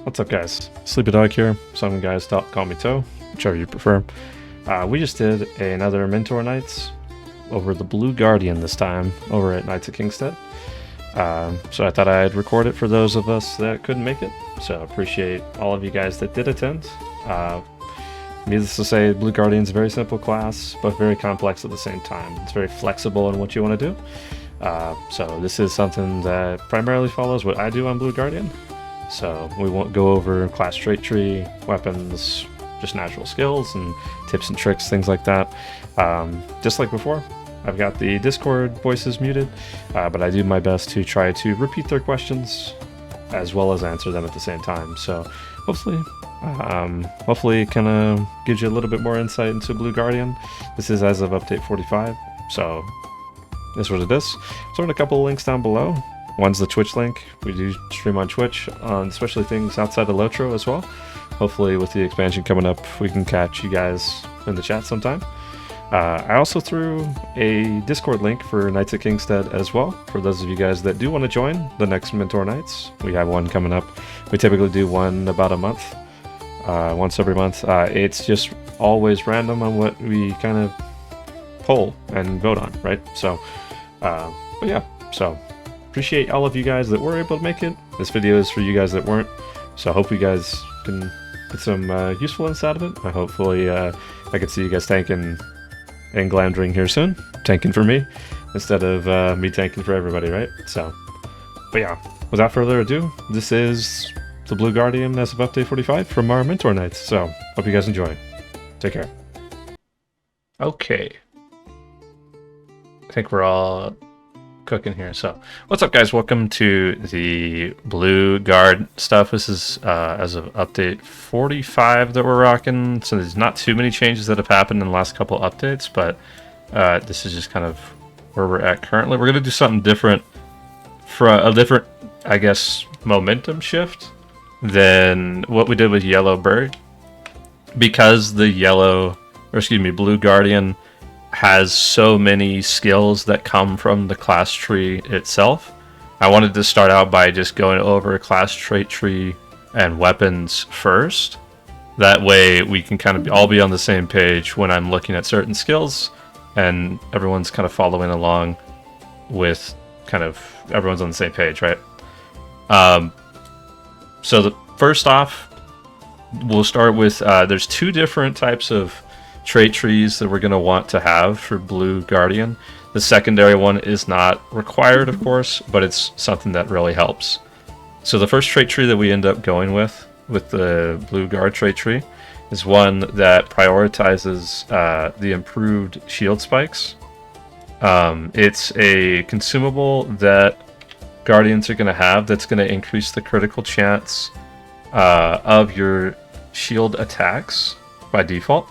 What's up, guys? Sleepy Dog here. Some guys call me Toe, whichever you prefer. We just did another Mentor Nights over the Blue Guardian this time, over at Knights of Kingstead. So I thought I'd record it for those of us that couldn't make it. So appreciate all of you guys that did attend. Needless to say, Blue Guardian's a very simple class, but very complex at the same time. It's very flexible in what you want to do. So this is something that primarily follows what I do on Blue Guardian. So we won't go over class trait tree, weapons, just natural skills and tips and tricks, things like that. Just like before, I've got the Discord voices muted, but I do my best to try to repeat their questions as well as answer them at the same time. So hopefully it kind of gives you a little bit more insight into Blue Guardian. This is as of update 45, so this is what it is. Throw in a couple of links down below. One's the Twitch link. We do stream on Twitch, on especially things outside of LOTRO as well. Hopefully with the expansion coming up, we can catch you guys in the chat sometime. I also threw a Discord link for Knights of Kingstead as well, for those of you guys that do want to join the next Mentor Nights. We have one coming up. We typically do one about a month, once every month. It's just always random on what we kind of poll and vote on, right? So, but yeah, so appreciate all of you guys that were able to make it. This video is for you guys that weren't, so I hope you guys can get some useful insight of it. Hopefully I can see you guys tanking and glamdring here soon. Tanking for me instead of me tanking for everybody, right? So, but yeah, without further ado, this is the Blue Guardian as of update 45 from our Mentor Nights. So hope you guys enjoy. Take care. Okay, I think we're all cooking here. So what's up, guys? Welcome to the Blue Guard stuff. This is as of update 45 that we're rocking, so there's not too many changes that have happened in the last couple updates, but this is just kind of where we're at currently. We're gonna do something different, for a different, I guess, momentum shift than what we did with Yellow Bird, because the Blue Guardian has so many skills that come from the class tree itself. I wanted to start out by just going over class trait tree and weapons first. That way we can kind of all be on the same page when I'm looking at certain skills, and everyone's kind of following along with everyone's on the same page, right? So first off, we'll start with there's two different types of trait trees that we're going to want to have for Blue Guardian. The secondary one is not required, of course, but it's something that really helps. So the first trait tree that we end up going with the Blue Guard trait tree is one that prioritizes the improved shield spikes. It's a consumable that Guardians are going to have that's going to increase the critical chance of your shield attacks by default.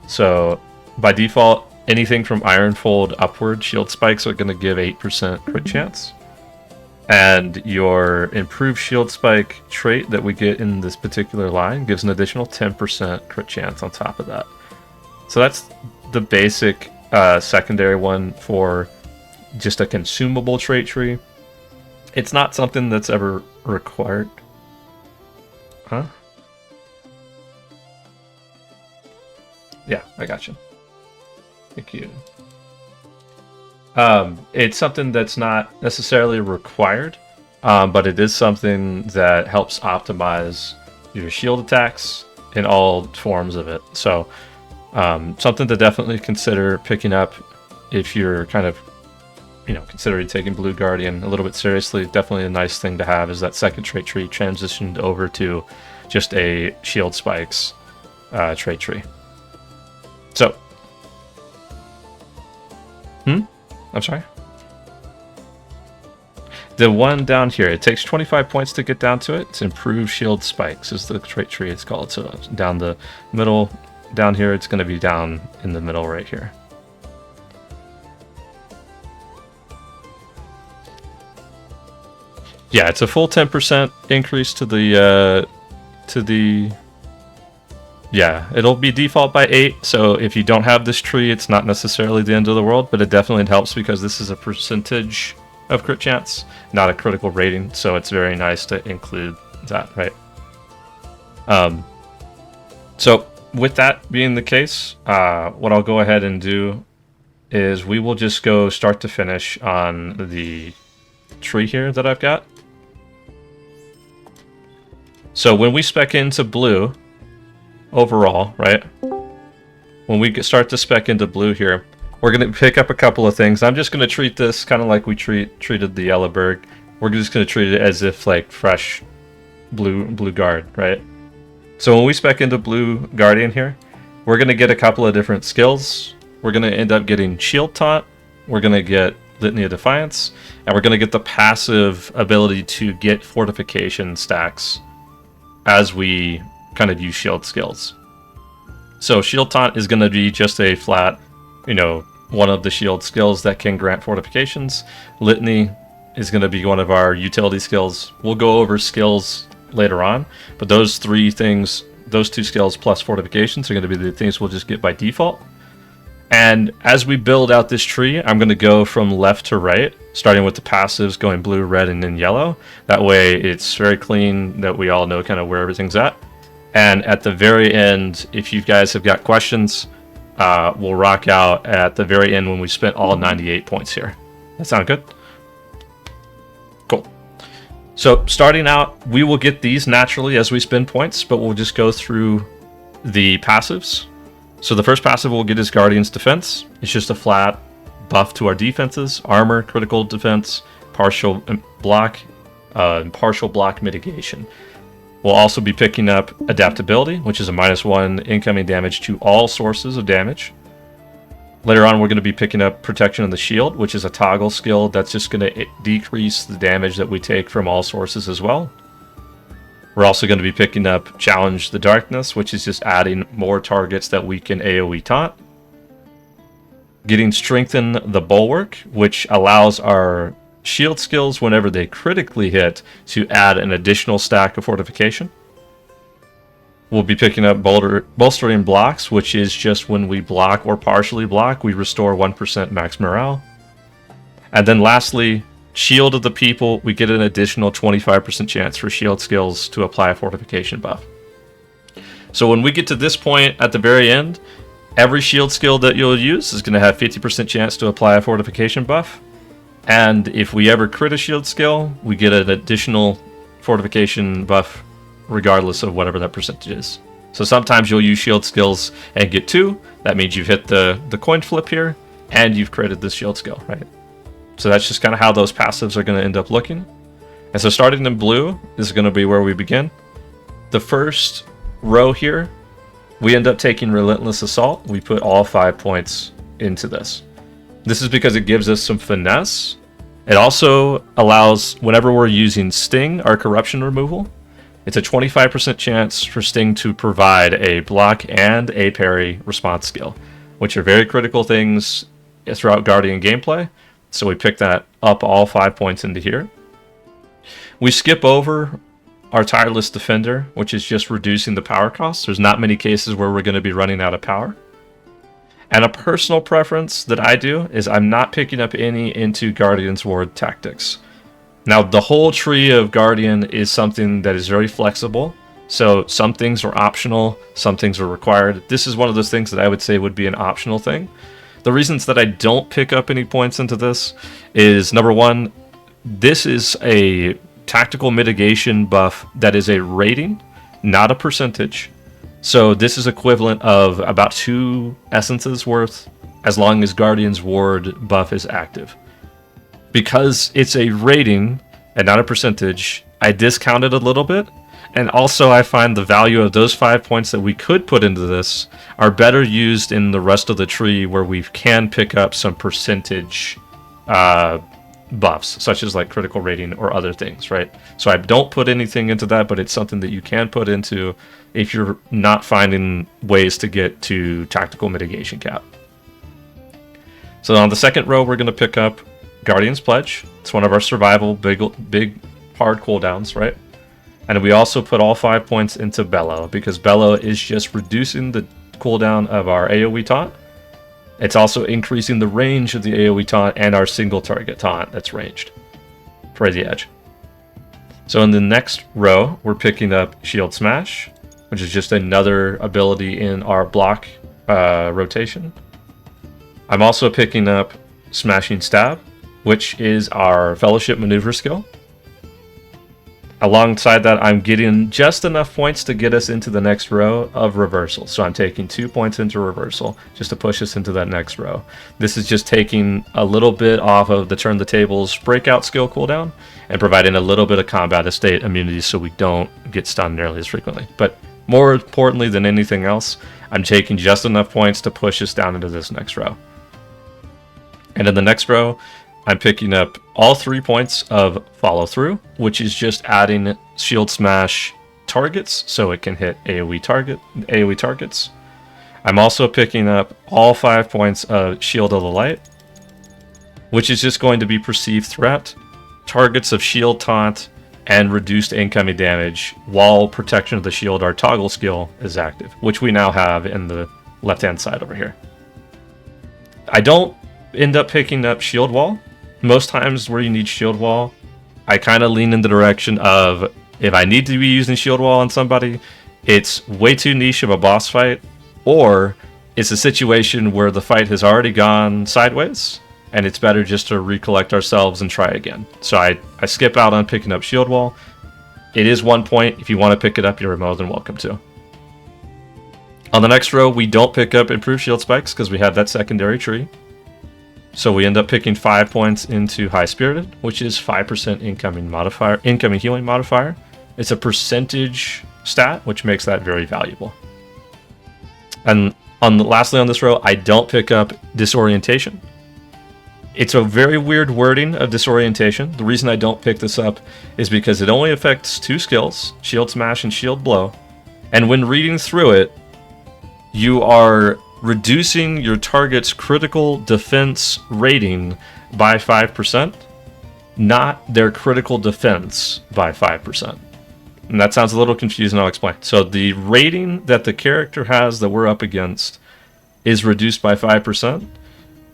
So by default, anything from Ironfold upward shield spikes are going to give 8% crit chance. And your improved shield spike trait that we get in this particular line gives an additional 10% crit chance on top of that. So that's the basic secondary one for just a consumable trait tree. It's not something that's ever required. Huh? Yeah, I got you. Thank you. It's something that's not necessarily required, but it is something that helps optimize your shield attacks in all forms of it. So something to definitely consider picking up if you're kind of, considering taking Blue Guardian a little bit seriously. Definitely a nice thing to have is that second trait tree transitioned over to just a shield spikes trait tree. So, I'm sorry? The one down here, it takes 25 points to get down to it. It's improved shield spikes is the trait tree it's called. So down the middle, down here, it's going to be down in the middle right here. Yeah, it's a full 10% increase to the yeah, it'll be default by 8, so if you don't have this tree, it's not necessarily the end of the world, but it definitely helps because this is a percentage of crit chance, not a critical rating, so it's very nice to include that, right? So with that being the case, what I'll go ahead and do is we will just go start to finish on the tree here that I've got. So when we spec into blue overall, right? When we start to spec into blue here, we're going to pick up a couple of things. I'm just going to treat this kind of like we treated the Yellowberg. We're just going to treat it as if like fresh blue guard, right? So when we spec into blue guardian here, we're going to get a couple of different skills. We're going to end up getting shield taunt. We're going to get Litany of Defiance, and we're going to get the passive ability to get fortification stacks as we kind of use shield skills. So shield taunt is going to be just a flat, one of the shield skills that can grant fortifications. Litany is going to be one of our utility skills. We'll go over skills later on, but those three things, those two skills plus fortifications, are going to be the things we'll just get by default. And as we build out this tree, I'm going to go from left to right, starting with the passives, going blue, red, and then yellow. That way it's very clean, that we all know kind of where everything's at. And at the very end, if you guys have got questions, we'll rock out at the very end when we spent all 98 points here. That sound good? Cool. So starting out, we will get these naturally as we spend points, but we'll just go through the passives. So the first passive we'll get is Guardian's Defense. It's just a flat buff to our defenses, armor, critical defense, partial block, and partial block mitigation. We'll also be picking up Adaptability, which is a -1 incoming damage to all sources of damage. Later on, we're going to be picking up Protection of the Shield, which is a toggle skill that's just going to decrease the damage that we take from all sources as well. We're also going to be picking up Challenge the Darkness, which is just adding more targets that we can AoE taunt. Getting Strengthen the Bulwark, which allows our shield skills, whenever they critically hit, to add an additional stack of fortification. We'll be picking up Bolstering Blocks, which is just when we block or partially block, we restore 1% max morale. And then lastly, Shield of the People, we get an additional 25% chance for shield skills to apply a fortification buff. So when we get to this point at the very end, every shield skill that you'll use is going to have 50% chance to apply a fortification buff. And if we ever crit a shield skill, we get an additional fortification buff regardless of whatever that percentage is. So sometimes you'll use shield skills and get 2. That means you've hit the coin flip here, and you've created this shield skill, right? So that's just kind of how those passives are going to end up looking. And so starting in blue is going to be where we begin. The first row here, we end up taking Relentless Assault. We put all 5 points into this. This is because it gives us some finesse. It also allows, whenever we're using Sting, our corruption removal, it's a 25% chance for Sting to provide a block and a parry response skill, which are very critical things throughout Guardian gameplay. So we pick that up all 5 points into here. We skip over our Tireless Defender, which is just reducing the power cost. There's not many cases where we're going to be running out of power. And a personal preference that I do is I'm not picking up any into Guardian's Ward tactics. Now, the whole tree of Guardian is something that is very flexible. So some things are optional, some things are required. This is one of those things that I would say would be an optional thing. The reasons that I don't pick up any points into this is, number one, this is a tactical mitigation buff that is a rating, not a percentage. So this is equivalent of about 2 essences worth as long as Guardian's Ward buff is active. Because it's a rating and not a percentage, I discount it a little bit. And also I find the value of those 5 points that we could put into this are better used in the rest of the tree where we can pick up some percentage buffs, such as like critical rating or other things, right? So I don't put anything into that, but it's something that you can put into if you're not finding ways to get to tactical mitigation cap. So on the second row, we're going to pick up Guardian's Pledge. It's one of our survival big hard cooldowns, right? And we also put all 5 points into Bellow, because Bellow is just reducing the cooldown of our AoE taunt. It's also increasing the range of the AoE taunt and our single target taunt that's ranged for the edge. So in the next row, we're picking up Shield Smash. which is just another ability in our block rotation. I'm also picking up Smashing Stab, which is our Fellowship Maneuver skill. Alongside that, I'm getting just enough points to get us into the next row of reversal. So I'm taking 2 points into reversal just to push us into that next row. This is just taking a little bit off of the Turn the Tables breakout skill cooldown and providing a little bit of combat estate immunity so we don't get stunned nearly as frequently. But more importantly than anything else, I'm taking just enough points to push us down into this next row. And in the next row, I'm picking up all 3 points of follow through, which is just adding shield smash targets so it can hit AoE targets. I'm also picking up all 5 points of Shield of the Light, which is just going to be perceived threat, targets of shield taunt, and reduced incoming damage while protection of the shield, our toggle skill, is active, which we now have in the left hand side over here. I don't end up picking up shield wall. Most times where you need shield wall, I kind of lean in the direction of if I need to be using shield wall on somebody, it's way too niche of a boss fight, or it's a situation where the fight has already gone sideways and it's better just to recollect ourselves and try again. So I skip out on picking up shield wall. It is 1 point. If you want to pick it up, you're more than welcome to. On the next row, we don't pick up improved shield spikes because we have that secondary tree. So we end up picking 5 points into High Spirited, which is 5% incoming healing modifier. It's a percentage stat, which makes that very valuable. And lastly on this row, I don't pick up Disorientation. It's a very weird wording of Disorientation. The reason I don't pick this up is because it only affects 2 skills, Shield Smash and Shield Blow. And when reading through it, you are reducing your target's critical defense rating by 5%, not their critical defense by 5%. And that sounds a little confusing, I'll explain. So the rating that the character has that we're up against is reduced by 5%,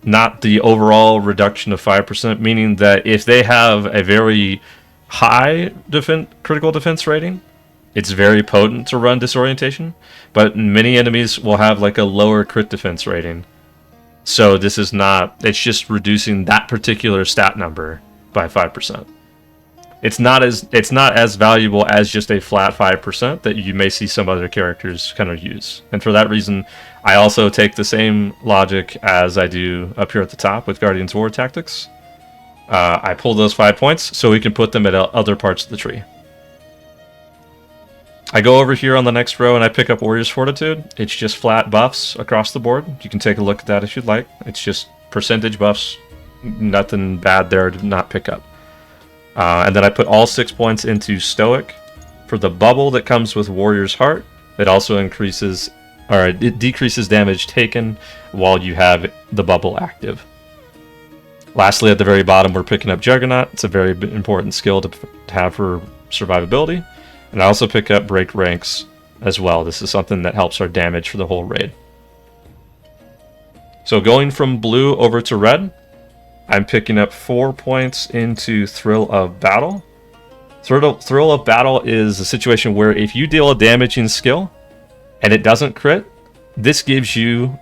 not the overall reduction of 5%, meaning that if they have a very high critical defense rating, it's very potent to run Disorientation, but many enemies will have like a lower crit defense rating. So this is not, it's just reducing that particular stat number by 5%. It's not as valuable as just a flat 5% that you may see some other characters kind of use. And for that reason, I also take the same logic as I do up here at the top with Guardian's War Tactics. I pull those 5 points so we can put them at other parts of the tree. I go over here on the next row and I pick up Warrior's Fortitude. It's just flat buffs across the board. You can take a look at that if you'd like. It's just percentage buffs. Nothing bad there to not pick up. And then I put all 6 points into Stoic. For the bubble that comes with Warrior's Heart, it also increases, or it decreases damage taken while you have the bubble active. Lastly, at the very bottom, we're picking up Juggernaut. It's a very important skill to have for survivability. And I also pick up Break Ranks as well. This is something that helps our damage for the whole raid. So going from blue over to red, I'm picking up 4 points into Thrill of Battle. Thrill of Battle is a situation where if you deal a damaging skill and it doesn't crit, this gives you,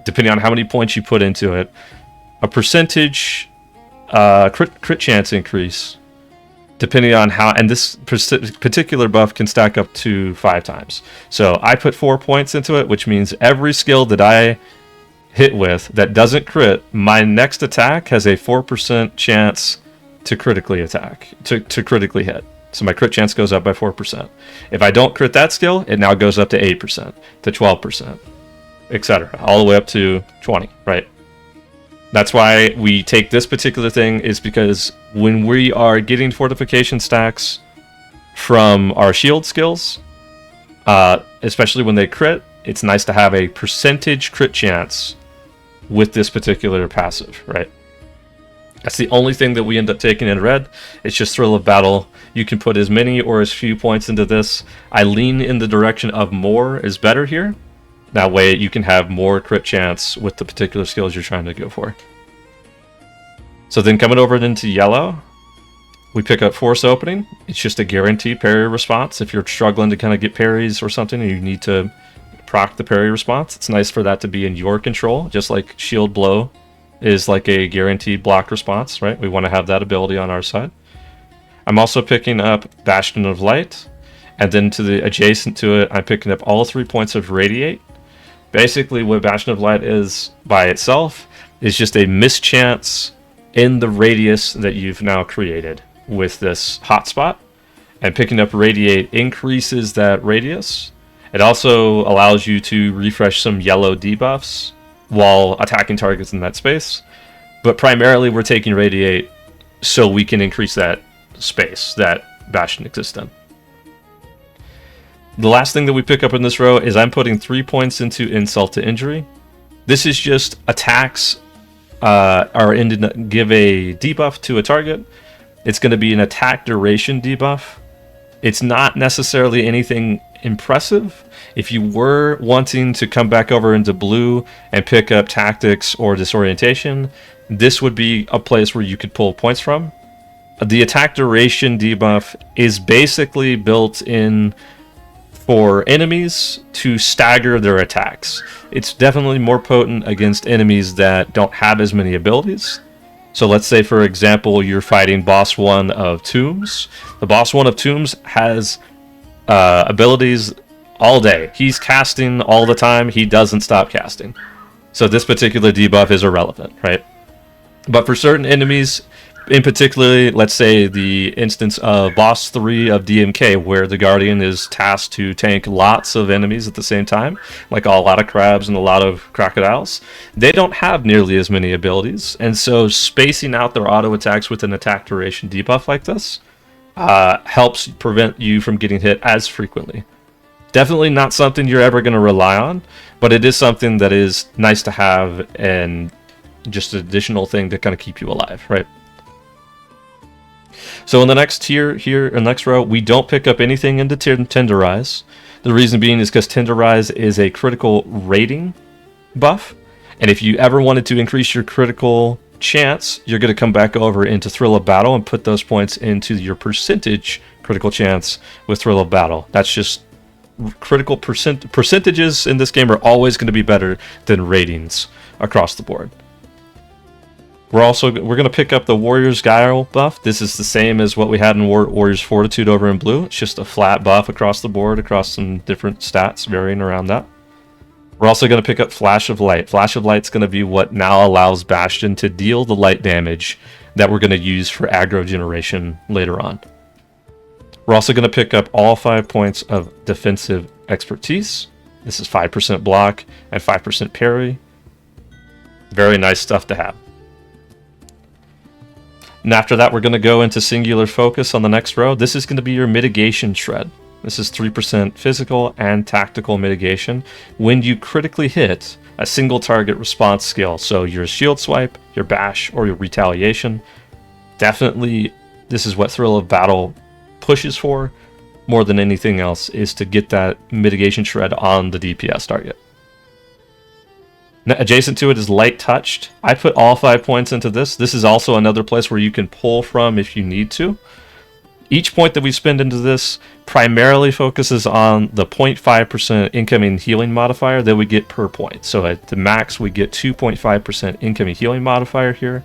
depending on how many points you put into it, a percentage crit chance increase. Depending on how, and this particular buff can stack up to 5 times. So I put 4 points into it, which means every skill that I hit with that doesn't crit, my next attack has a 4% chance to critically attack, to critically hit. So my crit chance goes up by 4%. If I don't crit that skill, it now goes up to 8%, to 12%, etc. All the way up to 20, right? That's why we take this particular thing, is because when we are getting fortification stacks from our shield skills, especially when they crit, it's nice to have a percentage crit chance with this particular passive, right? That's the only thing that we end up taking in red. It's just Thrill of Battle. You can put as many or as few points into this. I lean in the direction of more is better here. That way you can have more crit chance with the particular skills you're trying to go for. So then coming over into yellow, We pick up Force Opening. It's just a guaranteed parry response. If you're struggling to kind of get parries or something and you need to proc the parry response, it's nice for that to be in your control, just like Shield Blow is like a guaranteed block response, right? We want to have that ability on our side. I'm also picking up Bastion of Light, and then to the adjacent to it, I'm picking up all 3 points of Radiate. Basically, what Bastion of Light is by itself is just a mischance in the radius that you've now created with this hotspot, and picking up Radiate increases that radius. It also allows you to refresh some yellow debuffs while attacking targets in that space, but primarily we're taking Radiate so we can increase that space that Bastion exists in. The last thing that we pick up in this row is I'm putting 3 points into Insult to Injury. This is just attacks give a debuff to a target. It's going to be an attack duration debuff. It's not necessarily anything impressive. If you were wanting to come back over into blue and pick up Tactics or Disorientation, this would be a place where you could pull points from. The attack duration debuff is basically built in for enemies to stagger their attacks. It's definitely more potent against enemies that don't have as many abilities. So let's say, for example, you're fighting Boss 1 of Tombs. The Boss 1 of Tombs has abilities all day. He's casting all the time. He doesn't stop casting. So this particular debuff is irrelevant, right? But for certain enemies, in particular, let's say the instance of Boss 3 of DMK, where the Guardian is tasked to tank lots of enemies at the same time, like a lot of crabs and a lot of crocodiles, they don't have nearly as many abilities, and so spacing out their auto attacks with an attack duration debuff like this helps prevent you from getting hit as frequently. Definitely not something you're ever going to rely on, but it is something that is nice to have and just an additional thing to kind of keep you alive, right? So in the next tier here, in the next row, we don't pick up anything into Tenderize. The reason being is because Tenderize is a critical rating buff, and if you ever wanted to increase your critical chance, you're going to come back over into Thrill of Battle and put those points into your percentage critical chance with Thrill of Battle. That's just critical percentages in this game are always going to be better than ratings across the board. We're going to pick up the Warrior's Guile buff. This is the same as what we had in Warrior's Fortitude over in blue. It's just a flat buff across the board, across some different stats varying around that. We're also going to pick up Flash of Light. Flash of Light's going to be what now allows Bastion to deal the light damage that we're going to use for aggro generation later on. We're also going to pick up all 5 points of Defensive Expertise. This is 5% block and 5% parry. Very nice stuff to have. And after that, we're going to go into Singular Focus on the next row. This is going to be your mitigation shred. This is 3% physical and tactical mitigation when you critically hit a single target response skill. So your shield swipe, your bash, or your retaliation. Definitely, this is what Thrill of Battle pushes for more than anything else, is to get that mitigation shred on the DPS target. Now, adjacent to it is Light Touched. I put all 5 points into this. This is also another place where you can pull from if you need to. Each point that we spend into this primarily focuses on the 0.5% incoming healing modifier that we get per point. So at the max, we get 2.5% incoming healing modifier here.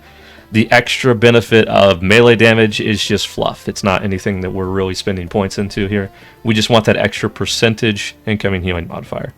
The extra benefit of melee damage is just fluff. It's not anything that we're really spending points into here. We just want that extra percentage incoming healing modifier.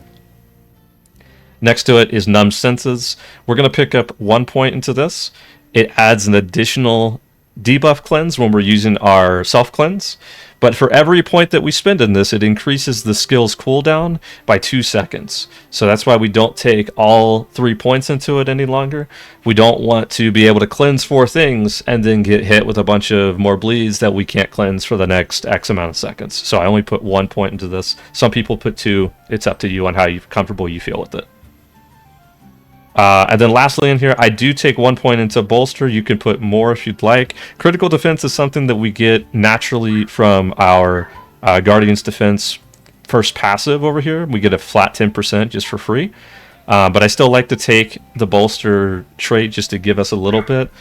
Next to it is Numb Senses. We're going to pick up 1 point into this. It adds an additional debuff cleanse when we're using our self cleanse. But for every point that we spend in this, it increases the skill's cooldown by 2 seconds. So that's why we don't take all 3 points into it any longer. We don't want to be able to cleanse 4 things and then get hit with a bunch of more bleeds that we can't cleanse for the next X amount of seconds. So I only put 1 point into this. Some people put 2. It's up to you on how comfortable you feel with it. And then lastly in here, I do take 1 point into Bolster. You can put more if you'd like. Critical Defense is something that we get naturally from our Guardian's Defense first passive over here. We get a flat 10% just for free. But I still like to take the Bolster trait just to give us a little bit.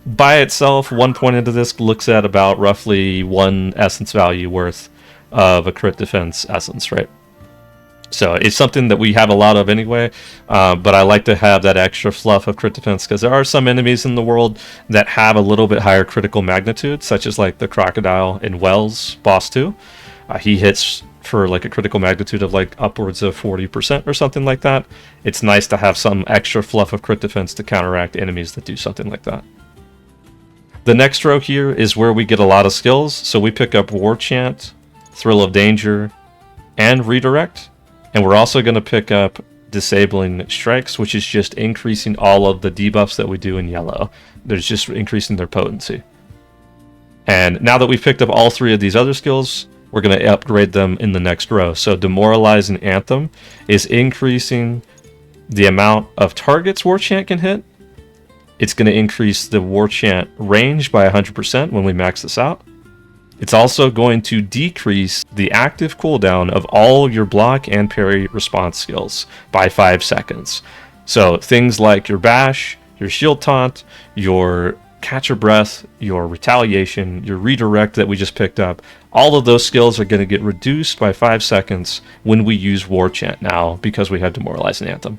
by itself, 1 point into this looks at about roughly 1 essence value worth of a crit defense essence, right? So it's something that we have a lot of anyway, but I like to have that extra fluff of crit defense because there are some enemies in the world that have a little bit higher critical magnitude, such as like the Crocodile in Wells, boss 2. He hits for like a critical magnitude of like upwards of 40% or something like that. It's nice to have some extra fluff of crit defense to counteract enemies that do something like that. The next row here is where we get a lot of skills. So we pick up War Chant, Thrill of Danger, and Redirect. And we're also going to pick up Disabling Strikes, which is just increasing all of the debuffs that we do in yellow. There's just increasing their potency. And now that we've picked up all 3 of these other skills, we're going to upgrade them in the next row. So Demoralizing Anthem is increasing the amount of targets War Chant can hit. It's going to increase the War Chant range by 100% when we max this out. It's also going to decrease the active cooldown of all your block and parry response skills by 5 seconds. So things like your bash, your shield taunt, your catch your breath, your retaliation, your redirect that we just picked up, all of those skills are going to get reduced by 5 seconds when we use War Chant now because we have Demoralizing Anthem.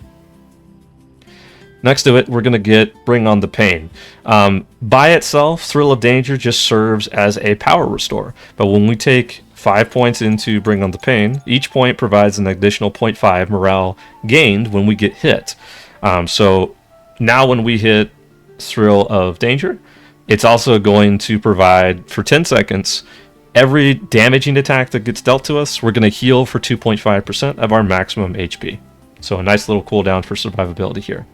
Next to it, we're going to get Bring on the Pain. By itself, Thrill of Danger just serves as a power restore. But when we take 5 points into Bring on the Pain, each point provides an additional 0.5 morale gained when we get hit. So now when we hit Thrill of Danger, it's also going to provide, for 10 seconds, every damaging attack that gets dealt to us, we're going to heal for 2.5% of our maximum HP. So a nice little cooldown for survivability here.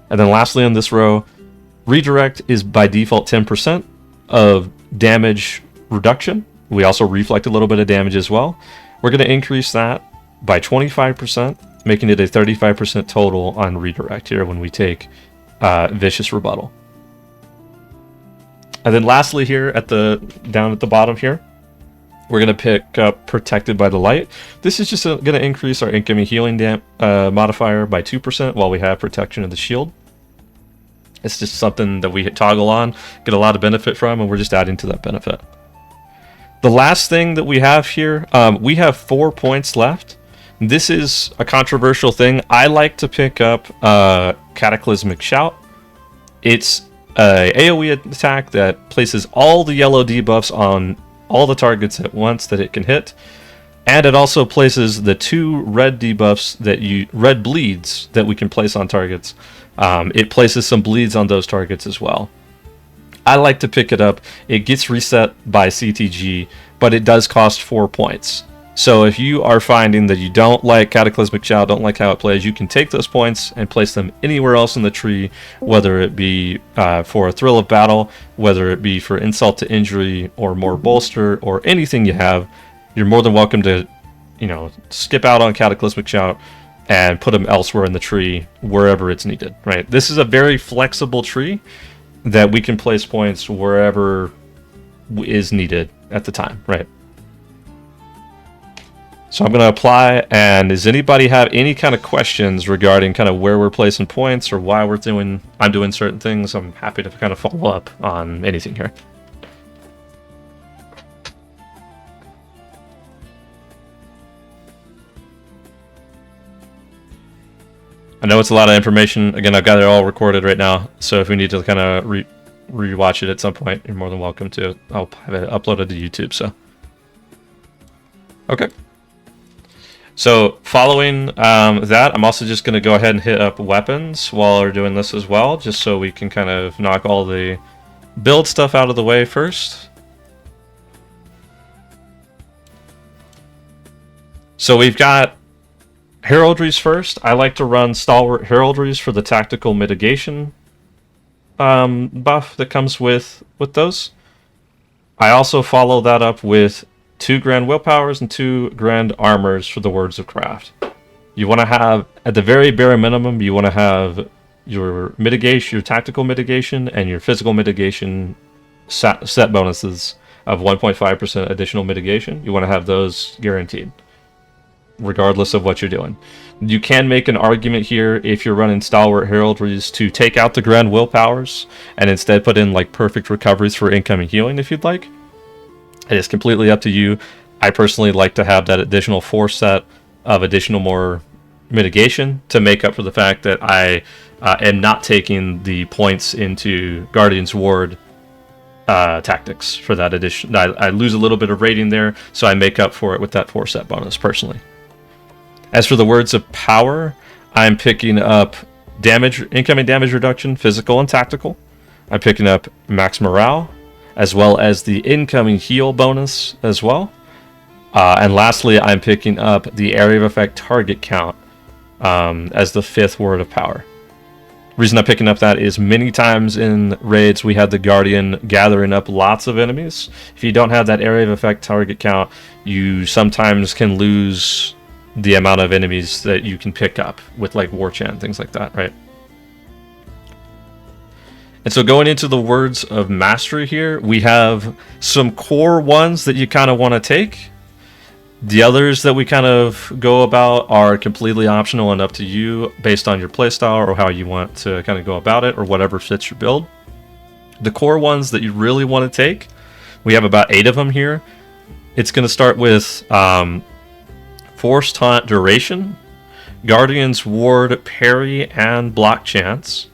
And then lastly on this row, Redirect is by default 10% of damage reduction. We also reflect a little bit of damage as well. We're going to increase that by 25%, making it a 35% total on Redirect here when we take Vicious Rebuttal. And then lastly here, down at the bottom here, we're going to pick up Protected by the Light. This is just going to increase our incoming healing modifier by 2% while we have Protection of the Shield. It's just something that we toggle on, get a lot of benefit from, and we're just adding to that benefit. The last thing that we have here, we have 4 points left. This is a controversial thing. I like to pick up Cataclysmic Shout. It's an AoE attack that places all the yellow debuffs on all the targets at once that it can hit, and it also places the 2 red debuffs red bleeds that we can place on targets. It places some bleeds on those targets as well. I like to pick it up. It gets reset by CTG, but it does cost 4 points. So if you are finding that you don't like Cataclysmic Shout, don't like how it plays, you can take those points and place them anywhere else in the tree, whether it be for a Thrill of Battle, whether it be for Insult to Injury or more Bolster or anything you have. You're more than welcome to, skip out on Cataclysmic Shout and put them elsewhere in the tree, wherever it's needed, right? This is a very flexible tree that we can place points wherever is needed at the time, right? So I'm going to apply, and does anybody have any kind of questions regarding kind of where we're placing points or why I'm doing certain things? I'm happy to kind of follow up on anything here. I know it's a lot of information. Again, I've got it all recorded right now, so if we need to kind of rewatch it at some point, you're more than welcome to. I'll have it uploaded to YouTube, so. Okay. So following that, I'm also just going to go ahead and hit up weapons while we're doing this as well, just so we can kind of knock all the build stuff out of the way first. So we've got heraldries first. I like to run stalwart heraldries for the tactical mitigation buff that comes with those. I also follow that up with 2 grand willpowers and 2 grand armors for the words of craft. You want to have, at the very bare minimum, you want to have your mitigation, your tactical mitigation, and your physical mitigation set bonuses of 1.5% additional mitigation. You want to have those guaranteed. regardless of what you're doing. You can make an argument here if you're running Stalwart Herald, is to take out the Grand Willpowers and instead put in like perfect recoveries for incoming healing if you'd like. It is completely up to you. I personally like to have that additional 4 set of additional more mitigation to make up for the fact that I am not taking the points into Guardian's Ward tactics for that addition. I lose a little bit of rating there, so I make up for it with that 4 set bonus personally. As for the words of power, I'm picking up damage, incoming damage reduction, physical and tactical. I'm picking up max morale, as well as the incoming heal bonus as well. And lastly, I'm picking up the area of effect target count as the 5th word of power. The reason I'm picking up that is many times in raids we had the Guardian gathering up lots of enemies. If you don't have that area of effect target count, you sometimes can lose the amount of enemies that you can pick up with like War Chant, things like that, right? And so going into the words of mastery here, we have some core ones that you kind of want to take. The others that we kind of go about are completely optional and up to you based on your playstyle or how you want to kind of go about it or whatever fits your build. The core ones that you really want to take, we have about 8 of them here. It's going to start with Force Taunt Duration, Guardian's Ward Parry and Block Chance,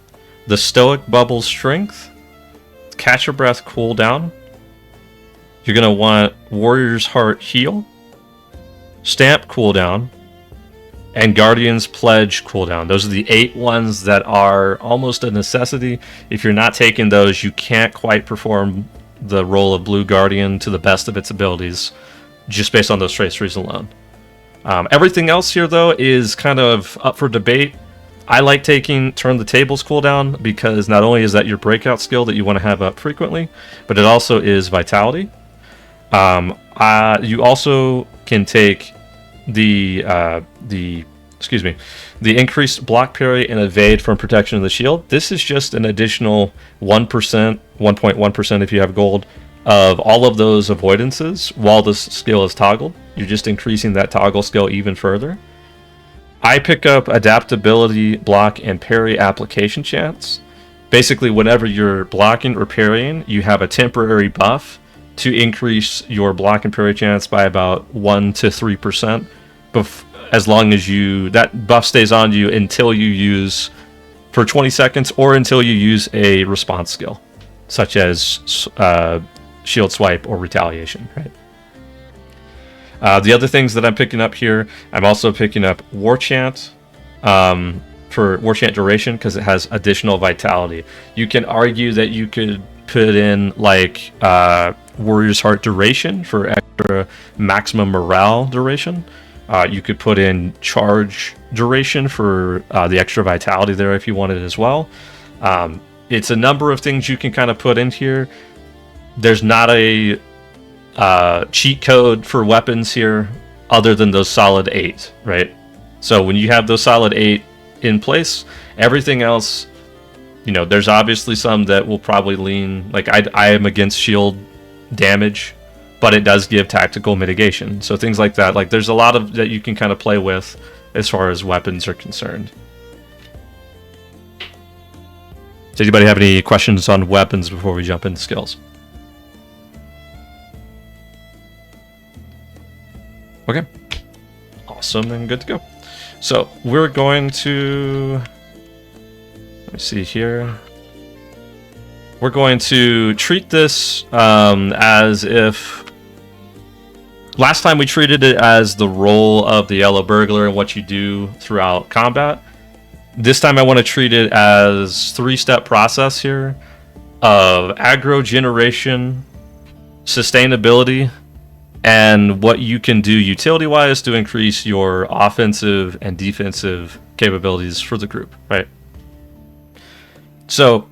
the Stoic Bubble Strength, Catch Your Breath Cooldown. You're going to want Warrior's Heart Heal, Stamp cooldown, and Guardian's Pledge cooldown. Those are the 8 ones that are almost a necessity. If you're not taking those, you can't quite perform the role of Blue Guardian to the best of its abilities just based on those traceries alone. Everything else here, though, is kind of up for debate. I like taking Turn the Tables cooldown because not only is that your breakout skill that you want to have up frequently, but it also is Vitality. You also can take the increased block parry and evade from protection of the shield. This is just an additional 1%, 1.1% if you have gold, of all of those avoidances while this skill is toggled. You're just increasing that toggle skill even further. I pick up adaptability, block, and parry application chance. Basically, whenever you're blocking or parrying, you have a temporary buff to increase your block and parry chance by about 1 to 3%, as long as that buff stays on you until you use for 20 seconds or until you use a response skill, such as shield swipe or retaliation, right? The other things that I'm picking up here, I'm also picking up War Chant for War Chant duration because it has additional vitality. You can argue that you could put in like Warrior's Heart duration for extra maximum morale duration. You could put in charge duration for the extra vitality there if you wanted as well. It's a number of things you can kind of put in here. There's not a cheat code for weapons here other than those solid 8, right? So when you have those solid 8 in place, everything else, you know, there's obviously some that will probably lean, like I am against shield damage, but it does give tactical mitigation. So things like that, like there's a lot of that you can kind of play with as far as weapons are concerned. Does anybody have any questions on weapons before we jump into skills? Okay, awesome and good to go. So we're going to, let me see here. We're going to treat this as if last time we treated it as the role of the Yellow Burglar and what you do throughout combat. This time I want to treat it as 3-step process here of aggro generation, sustainability, and what you can do utility-wise to increase your offensive and defensive capabilities for the group, right? So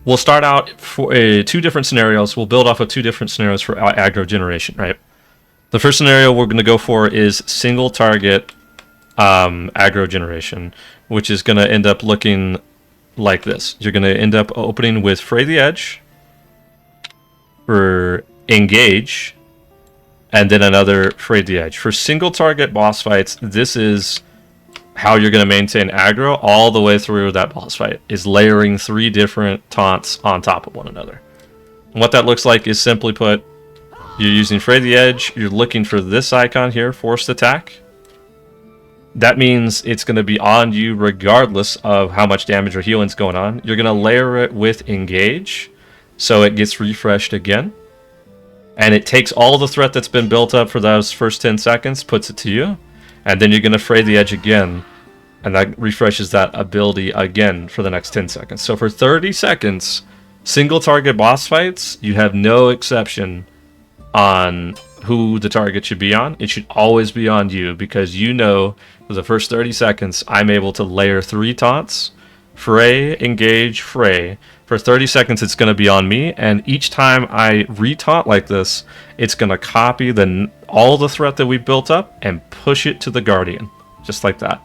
we'll start out for 2 different scenarios. We'll build off of 2 different scenarios for aggro generation, right? The first scenario we're going to go for is single target aggro generation, which is going to end up looking like this. You're going to end up opening with Fray the Edge for engage, and then another Fray the Edge. For single target boss fights, this is how you're going to maintain aggro all the way through that boss fight, is layering 3 different taunts on top of one another. And what that looks like is, simply put, you're using Fray the Edge, you're looking for this icon here, forced attack. That means it's going to be on you regardless of how much damage or healing's going on. You're going to layer it with engage, so it gets refreshed again. And it takes all the threat that's been built up for those first 10 seconds, puts it to you. And then you're going to Fray the Edge again, and that refreshes that ability again for the next 10 seconds. So for 30 seconds, single target boss fights, you have no exception on who the target should be on. It should always be on you, because you know for the first 30 seconds, I'm able to layer 3 taunts, Fray, engage, Fray. For 30 seconds, it's going to be on me, and each time I retaunt like this, it's going to copy all the threat that we built up and push it to the Guardian, just like that.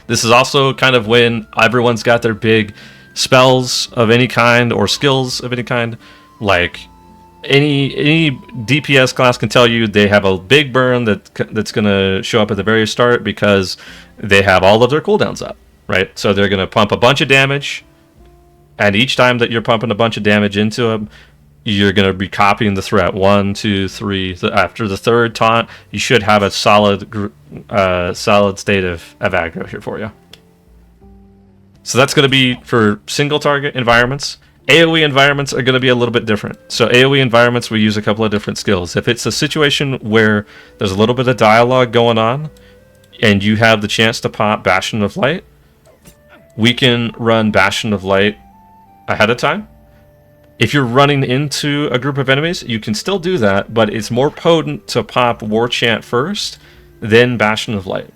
This is also kind of when everyone's got their big spells of any kind or skills of any kind. Like any DPS class can tell you they have a big burn that's going to show up at the very start because they have all of their cooldowns up, right? So they're going to pump a bunch of damage, and each time that you're pumping a bunch of damage into them, you're going to be copying the threat 1, 2, 3. After the third taunt, you should have a solid state of aggro here for you. So that's going to be for single target environments. AoE environments are going to be a little bit different. So AoE environments, we use a couple of different skills. If it's a situation where there's a little bit of dialogue going on and you have the chance to pop Bastion of Light, we can run Bastion of Light ahead of time. If you're running into a group of enemies, you can still do that, but it's more potent to pop War Chant first, then Bastion of Light.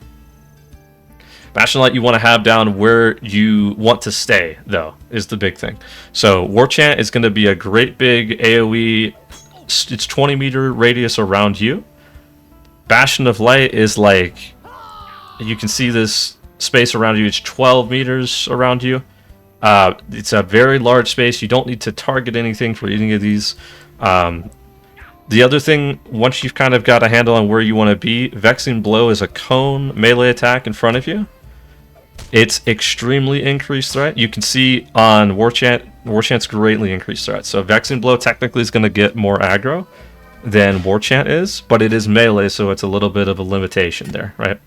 Bastion of Light you want to have down where you want to stay, though, is the big thing. So War Chant is going to be a great big AoE. It's 20 meter radius around you. Bastion of Light is like, you can see this space around you. It's 12 meters around you. It's a very large space. You don't need to target anything for any of these. The other thing, once you've kind of got a handle on where you want to be, Vexing Blow is a cone melee attack in front of you. It's extremely increased threat. You can see on War Chant's greatly increased threat. So Vexing Blow technically is going to get more aggro than War Chant is, but it is melee, so it's a little bit of a limitation there, right?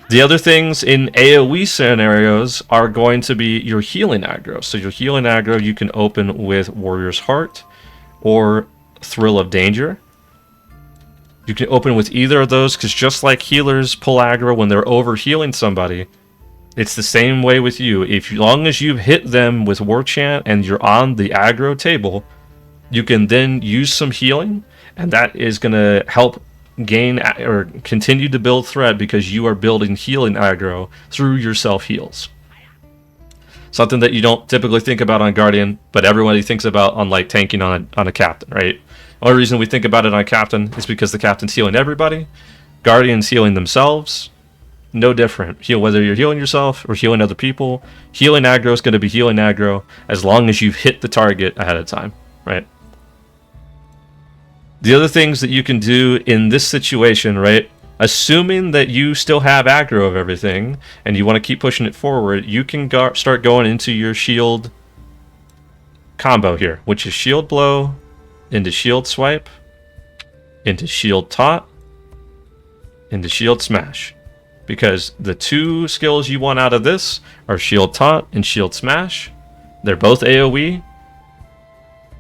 The other things in AoE scenarios are going to be your healing aggro. So your healing aggro you can open with Warrior's Heart or Thrill of Danger. You can open with either of those, because just like healers pull aggro when they're over healing somebody, it's the same way with you. As long as you've hit them with War Chant and you're on the aggro table, you can then use some healing, and that is going to help gain or continue to build threat because you are building healing aggro through your self heals. Something that you don't typically think about on Guardian, but everybody thinks about on like tanking on a captain, right? The only reason we think about it on captain is because the captain's healing everybody. Guardian's healing themselves. No different. Whether you're healing yourself or healing other people, healing aggro is going to be healing aggro as long as you've hit the target ahead of time, right? The other things that you can do in this situation, right, assuming that you still have aggro of everything and you want to keep pushing it forward, you can start going into your shield combo here, which is shield blow into shield swipe, into shield taunt, into shield smash. Because the two skills you want out of this are shield taunt and shield smash. They're both AoE.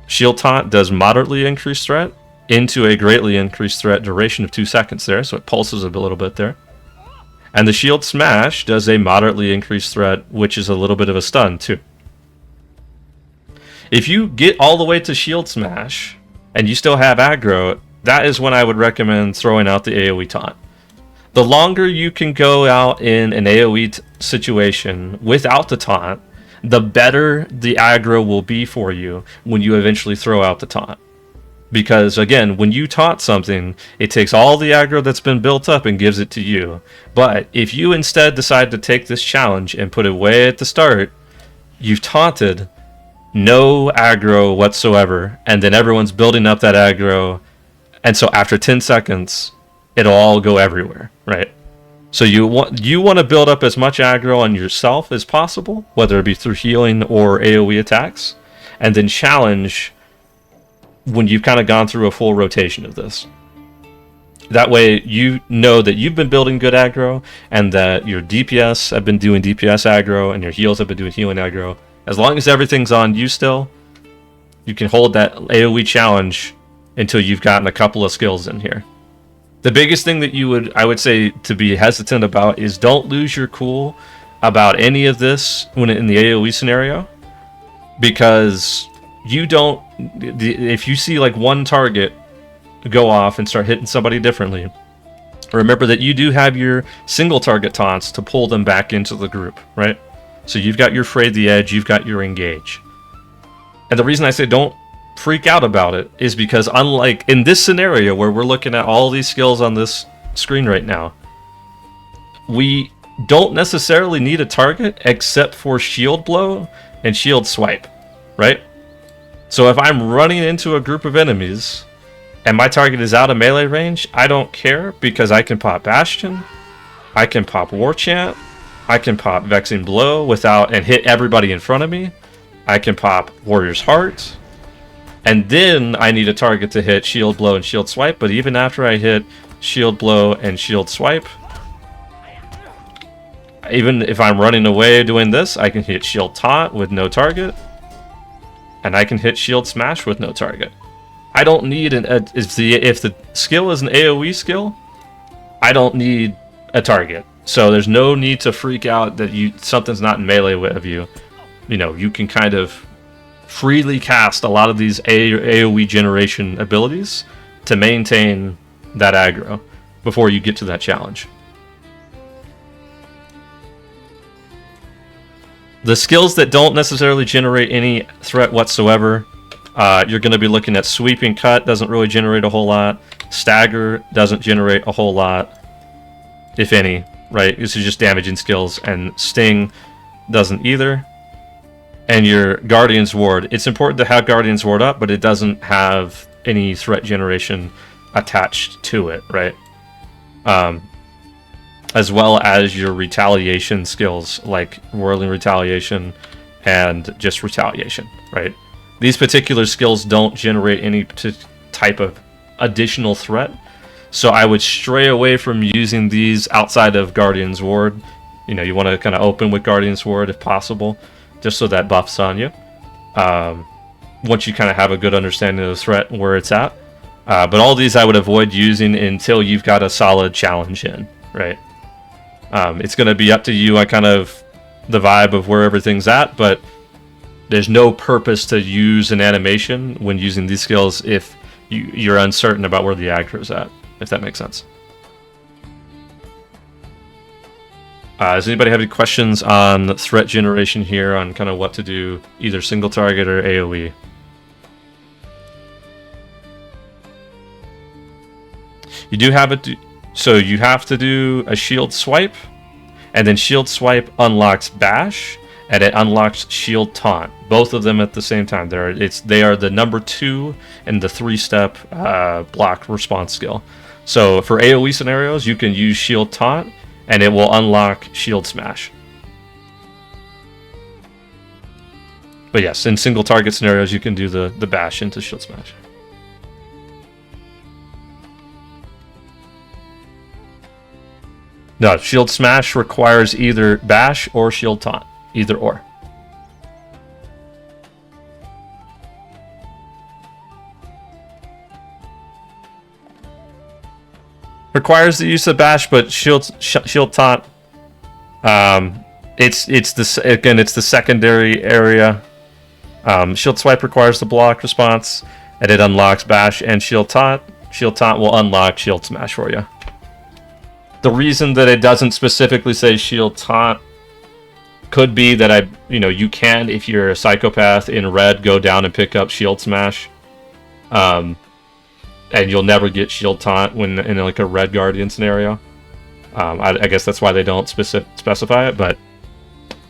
Shield taunt does moderately increased threat into a greatly increased threat duration of 2 seconds there, so it pulses a little bit there. And the shield smash does a moderately increased threat, which is a little bit of a stun too. If you get all the way to shield smash and you still have aggro, that is when I would recommend throwing out the AoE taunt. The longer you can go out in an AoE situation without the taunt, the better the aggro will be for you when you eventually throw out the taunt. Because, again, when you taunt something, it takes all the aggro that's been built up and gives it to you. But if you instead decide to take this challenge and put it way at the start, you've taunted no aggro whatsoever, and then everyone's building up that aggro And so after 10 seconds, it'll all go everywhere, right? So you want to build up as much aggro on yourself as possible, whether it be through healing or AoE attacks, and then challenge when you've kind of gone through a full rotation of this. That way you know that you've been building good aggro, and that your DPS have been doing DPS aggro, and your heals have been doing healing aggro. As long as everything's on you still, you can hold that AoE challenge until you've gotten a couple of skills in here. The biggest thing that I would say to be hesitant about is don't lose your cool about any of this when in the AoE scenario, because if you see like one target go off and start hitting somebody differently, remember that you do have your single target taunts to pull them back into the group, right? So you've got your Fray the Edge, you've got your Engage. And the reason I say don't freak out about it is because, unlike in this scenario where we're looking at all these skills on this screen right now, we don't necessarily need a target except for Shield Blow and Shield Swipe, right? So if I'm running into a group of enemies and my target is out of melee range, I don't care, because I can pop Bastion, I can pop War Chant, I can pop Vexing Blow and hit everybody in front of me, I can pop Warrior's Heart, and then I need a target to hit Shield Blow and Shield Swipe. But even after I hit Shield Blow and Shield Swipe, even if I'm running away doing this, I can hit Shield Taunt with no target, and I can hit Shield Smash with no target. I don't need if the skill is an AoE skill, I don't need a target. So there's no need to freak out that something's not in melee with you. You know, you can kind of freely cast a lot of these AoE generation abilities to maintain that aggro before you get to that challenge. The skills that don't necessarily generate any threat whatsoever, you're going to be looking at Sweeping Cut, doesn't really generate a whole lot. Stagger doesn't generate a whole lot, if any, right? This is just damaging skills. And Sting doesn't either. And your Guardian's Ward, it's important to have Guardian's Ward up, but it doesn't have any threat generation attached to it, right? As well as your retaliation skills, like Whirling Retaliation and just Retaliation, right? These particular skills don't generate any type of additional threat, so I would stray away from using these outside of Guardian's Ward. You know, you want to kind of open with Guardian's Ward if possible, just so that buff's on you. Once you kind of have a good understanding of the threat and where it's at. But all these I would avoid using until you've got a solid challenge in, right? It's going to be up to you on kind of the vibe of where everything's at, but there's no purpose to use an animation when using these skills if you're uncertain about where the aggro's at, if that makes sense. Does anybody have any questions on threat generation here, on kind of what to do, either single target or AoE? You do have it, so you have to do a Shield Swipe, and then Shield Swipe unlocks Bash, and it unlocks Shield Taunt. Both of them at the same time. They are the number 2 and the 3-step block response skill. So for AoE scenarios, you can use Shield Taunt, and it will unlock Shield Smash. But yes, in single target scenarios, you can do the Bash into Shield Smash. No, Shield Smash requires either Bash or Shield Taunt. Either or. Requires the use of Bash, but Shield Taunt, it's the secondary area. Shield Swipe requires the block response, and it unlocks Bash and Shield Taunt. Shield Taunt will unlock Shield Smash for you. The reason that it doesn't specifically say Shield Taunt could be that you can, if you're a psychopath in red, go down and pick up Shield Smash. And you'll never get Shield Taunt when in like a red Guardian scenario. I guess that's why they don't specify it, but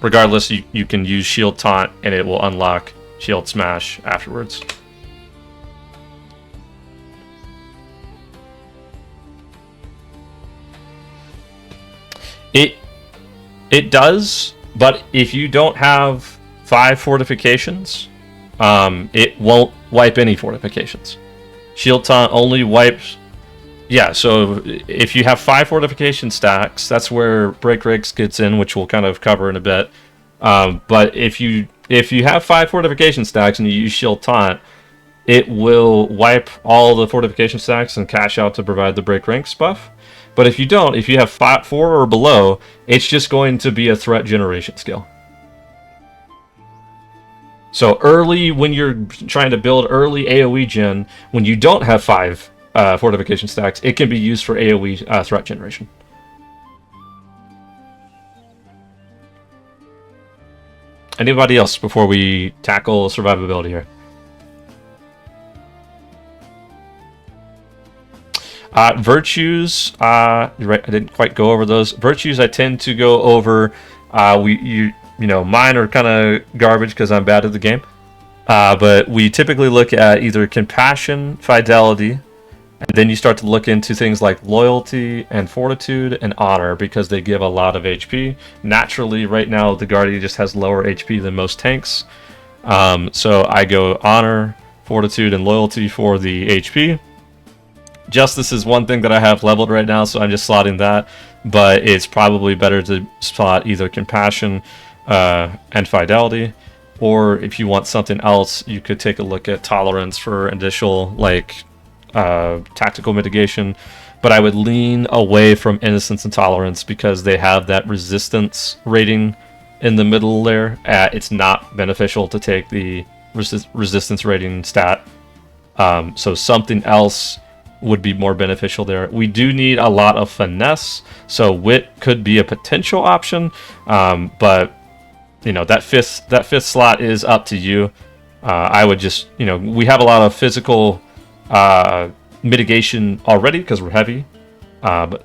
regardless, you can use Shield Taunt and it will unlock Shield Smash afterwards. It it does, but if you don't have 5 fortifications, it won't wipe any fortifications. Shield taunt only wipes. Yeah, so if you have 5 fortification stacks, that's where break ranks gets in, which we'll kind of cover in a bit. But if you have 5 fortification stacks and you use shield taunt, it will wipe all the fortification stacks and cash out to provide the break ranks buff. But if you don't, if you have 4 or below, it's just going to be a threat generation skill. So early, when you're trying to build early AoE gen, when you don't have 5 fortification stacks, it can be used for AoE threat generation. Anybody else before we tackle survivability here? Virtues, you're right, I didn't quite go over those. Virtues I tend to go over, you know, mine are kind of garbage because I'm bad at the game. But we typically look at either compassion, fidelity, and then you start to look into things like loyalty and fortitude and honor because they give a lot of HP. Naturally, right now, the Guardian just has lower HP than most tanks. So I go honor, fortitude, and loyalty for the HP. Justice is one thing that I have leveled right now, so I'm just slotting that. But it's probably better to slot either compassion and fidelity. Or if you want something else, you could take a look at tolerance for additional, like, tactical mitigation. But I would lean away from innocence and tolerance because they have that resistance rating in the middle there. It's not beneficial to take the resistance rating stat. So something else would be more beneficial there. We do need a lot of finesse, so wit could be a potential option, but you know, that fifth slot is up to you. I would just, you know, we have a lot of physical mitigation already because we're heavy,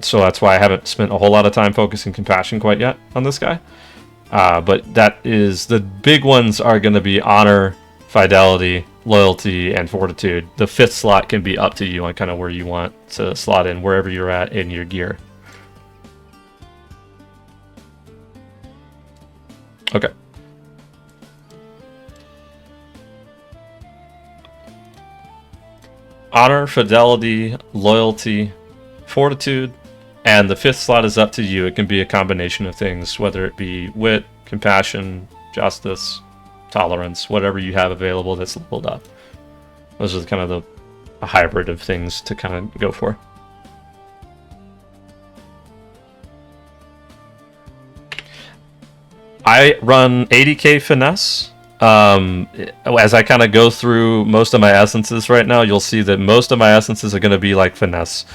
so that's why I haven't spent a whole lot of time focusing compassion quite yet on this guy. But that is, the big ones are going to be honor, fidelity, loyalty, and fortitude. The 5th slot can be up to you on kind of where you want to slot in, wherever you're at in your gear. Okay. Honor, fidelity, loyalty, fortitude, and the 5th slot is up to you. It can be a combination of things, whether it be wit, compassion, justice, tolerance, whatever you have available that's leveled up. Those are kind of a hybrid of things to kind of go for. I run 80k finesse. As I kind of go through most of my essences right now, you'll see that most of my essences are going to be like finesse.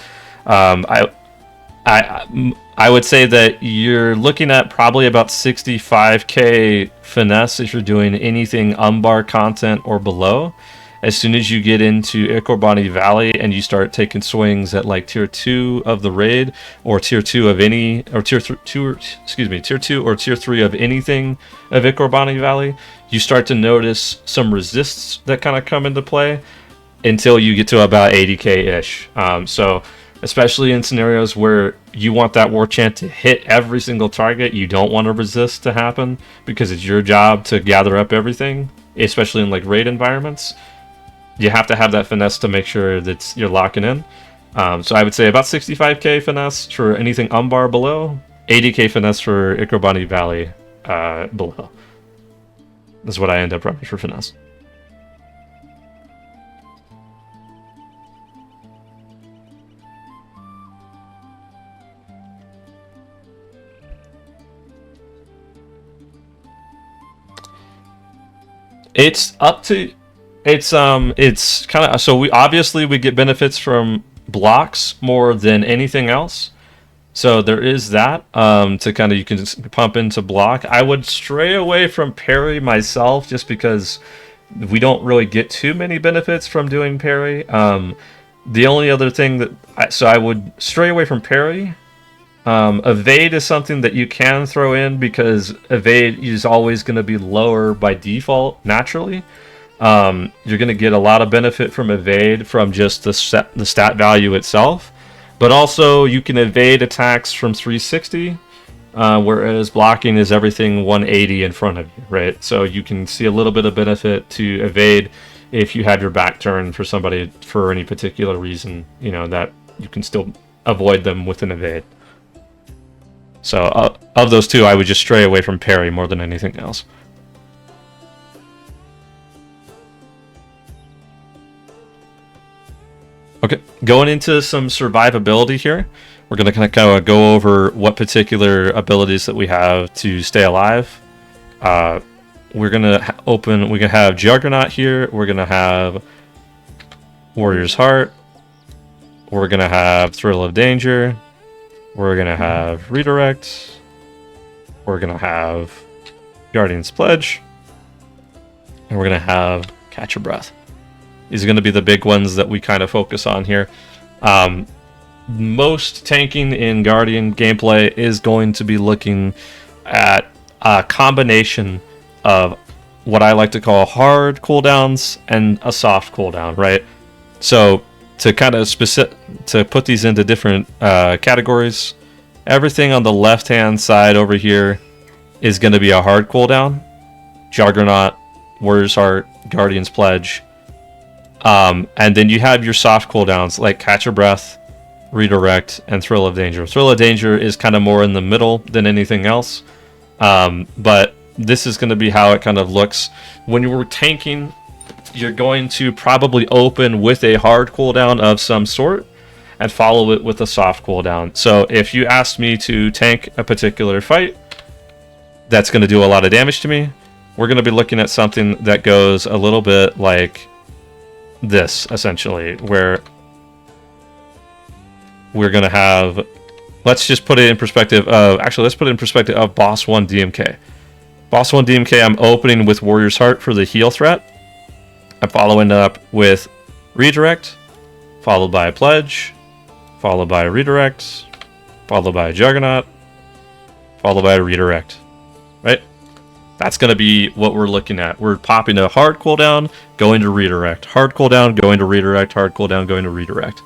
I would say that you're looking at probably about 65k finesse if you're doing anything Umbar content or below. As soon as you get into Ikorbani Valley and you start taking swings at like tier 2 of the raid, or tier 2 of any, or tier 2 or tier 3 of anything of Ikorbani Valley, you start to notice some resists that kind of come into play until you get to about 80k-ish. So especially in scenarios where you want that war chant to hit every single target, you don't want a resist to happen because it's your job to gather up everything, especially in like raid environments. You have to have that finesse to make sure that you're locking in. So I would say about 65k finesse for anything Umbar below, 80k finesse for Ikorbani Valley below. That's what I end up running for finesse. It's up to... It's kind of, so we get benefits from blocks more than anything else. So there is that to kind of, you can pump into block. I would stray away from parry myself just because we don't really get too many benefits from doing parry. The only other thing that I would stray away from parry. Evade is something that you can throw in because evade is always going to be lower by default naturally. You're going to get a lot of benefit from evade from just the stat value itself, but also you can evade attacks from 360, whereas blocking is everything 180 in front of you, right? So you can see a little bit of benefit to evade if you had your back turned for somebody for any particular reason, you know, that you can still avoid them with an evade. So of those two, I would just stray away from parry more than anything else. Okay, going into some survivability here, we're going to kind of go over what particular abilities that we have to stay alive. We're going to we're going to have Juggernaut here, we're going to have Warrior's Heart, we're going to have Thrill of Danger, we're going to have Redirect, we're going to have Guardian's Pledge, and we're going to have Catch Your Breath. These are going to be the big ones that we kind of focus on here. Most tanking in Guardian gameplay is going to be looking at a combination of what I like to call hard cooldowns and a soft cooldown, right? So to kind of to put these into different categories, everything on the left-hand side over here is going to be a hard cooldown. Juggernaut, Warrior's Heart, Guardian's Pledge. And then you have your soft cooldowns like Catch Your Breath, Redirect, and Thrill of Danger. Thrill of Danger is kind of more in the middle than anything else. But this is going to be how it kind of looks. When you're tanking, you're going to probably open with a hard cooldown of some sort and follow it with a soft cooldown. So if you asked me to tank a particular fight that's going to do a lot of damage to me, we're going to be looking at something that goes a little bit like this, essentially, where we're going to have, let's just put it in perspective of, actually, let's put it in perspective of Boss 1 DMK. Boss 1 DMK, I'm opening with Warrior's Heart for the heal threat. I'm following up with Redirect, followed by a Pledge, followed by a Redirect, followed by a Juggernaut, followed by a Redirect, right? That's going to be what we're looking at. We're popping a hard cooldown, going to Redirect. Hard cooldown, going to Redirect. Hard cooldown, going to Redirect.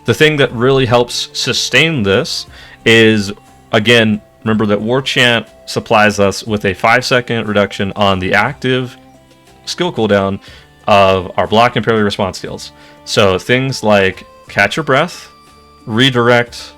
The thing that really helps sustain this is, again, remember that War Chant supplies us with a 5-second reduction on the active skill cooldown of our block and parry response skills. So things like Catch Your Breath, Redirect,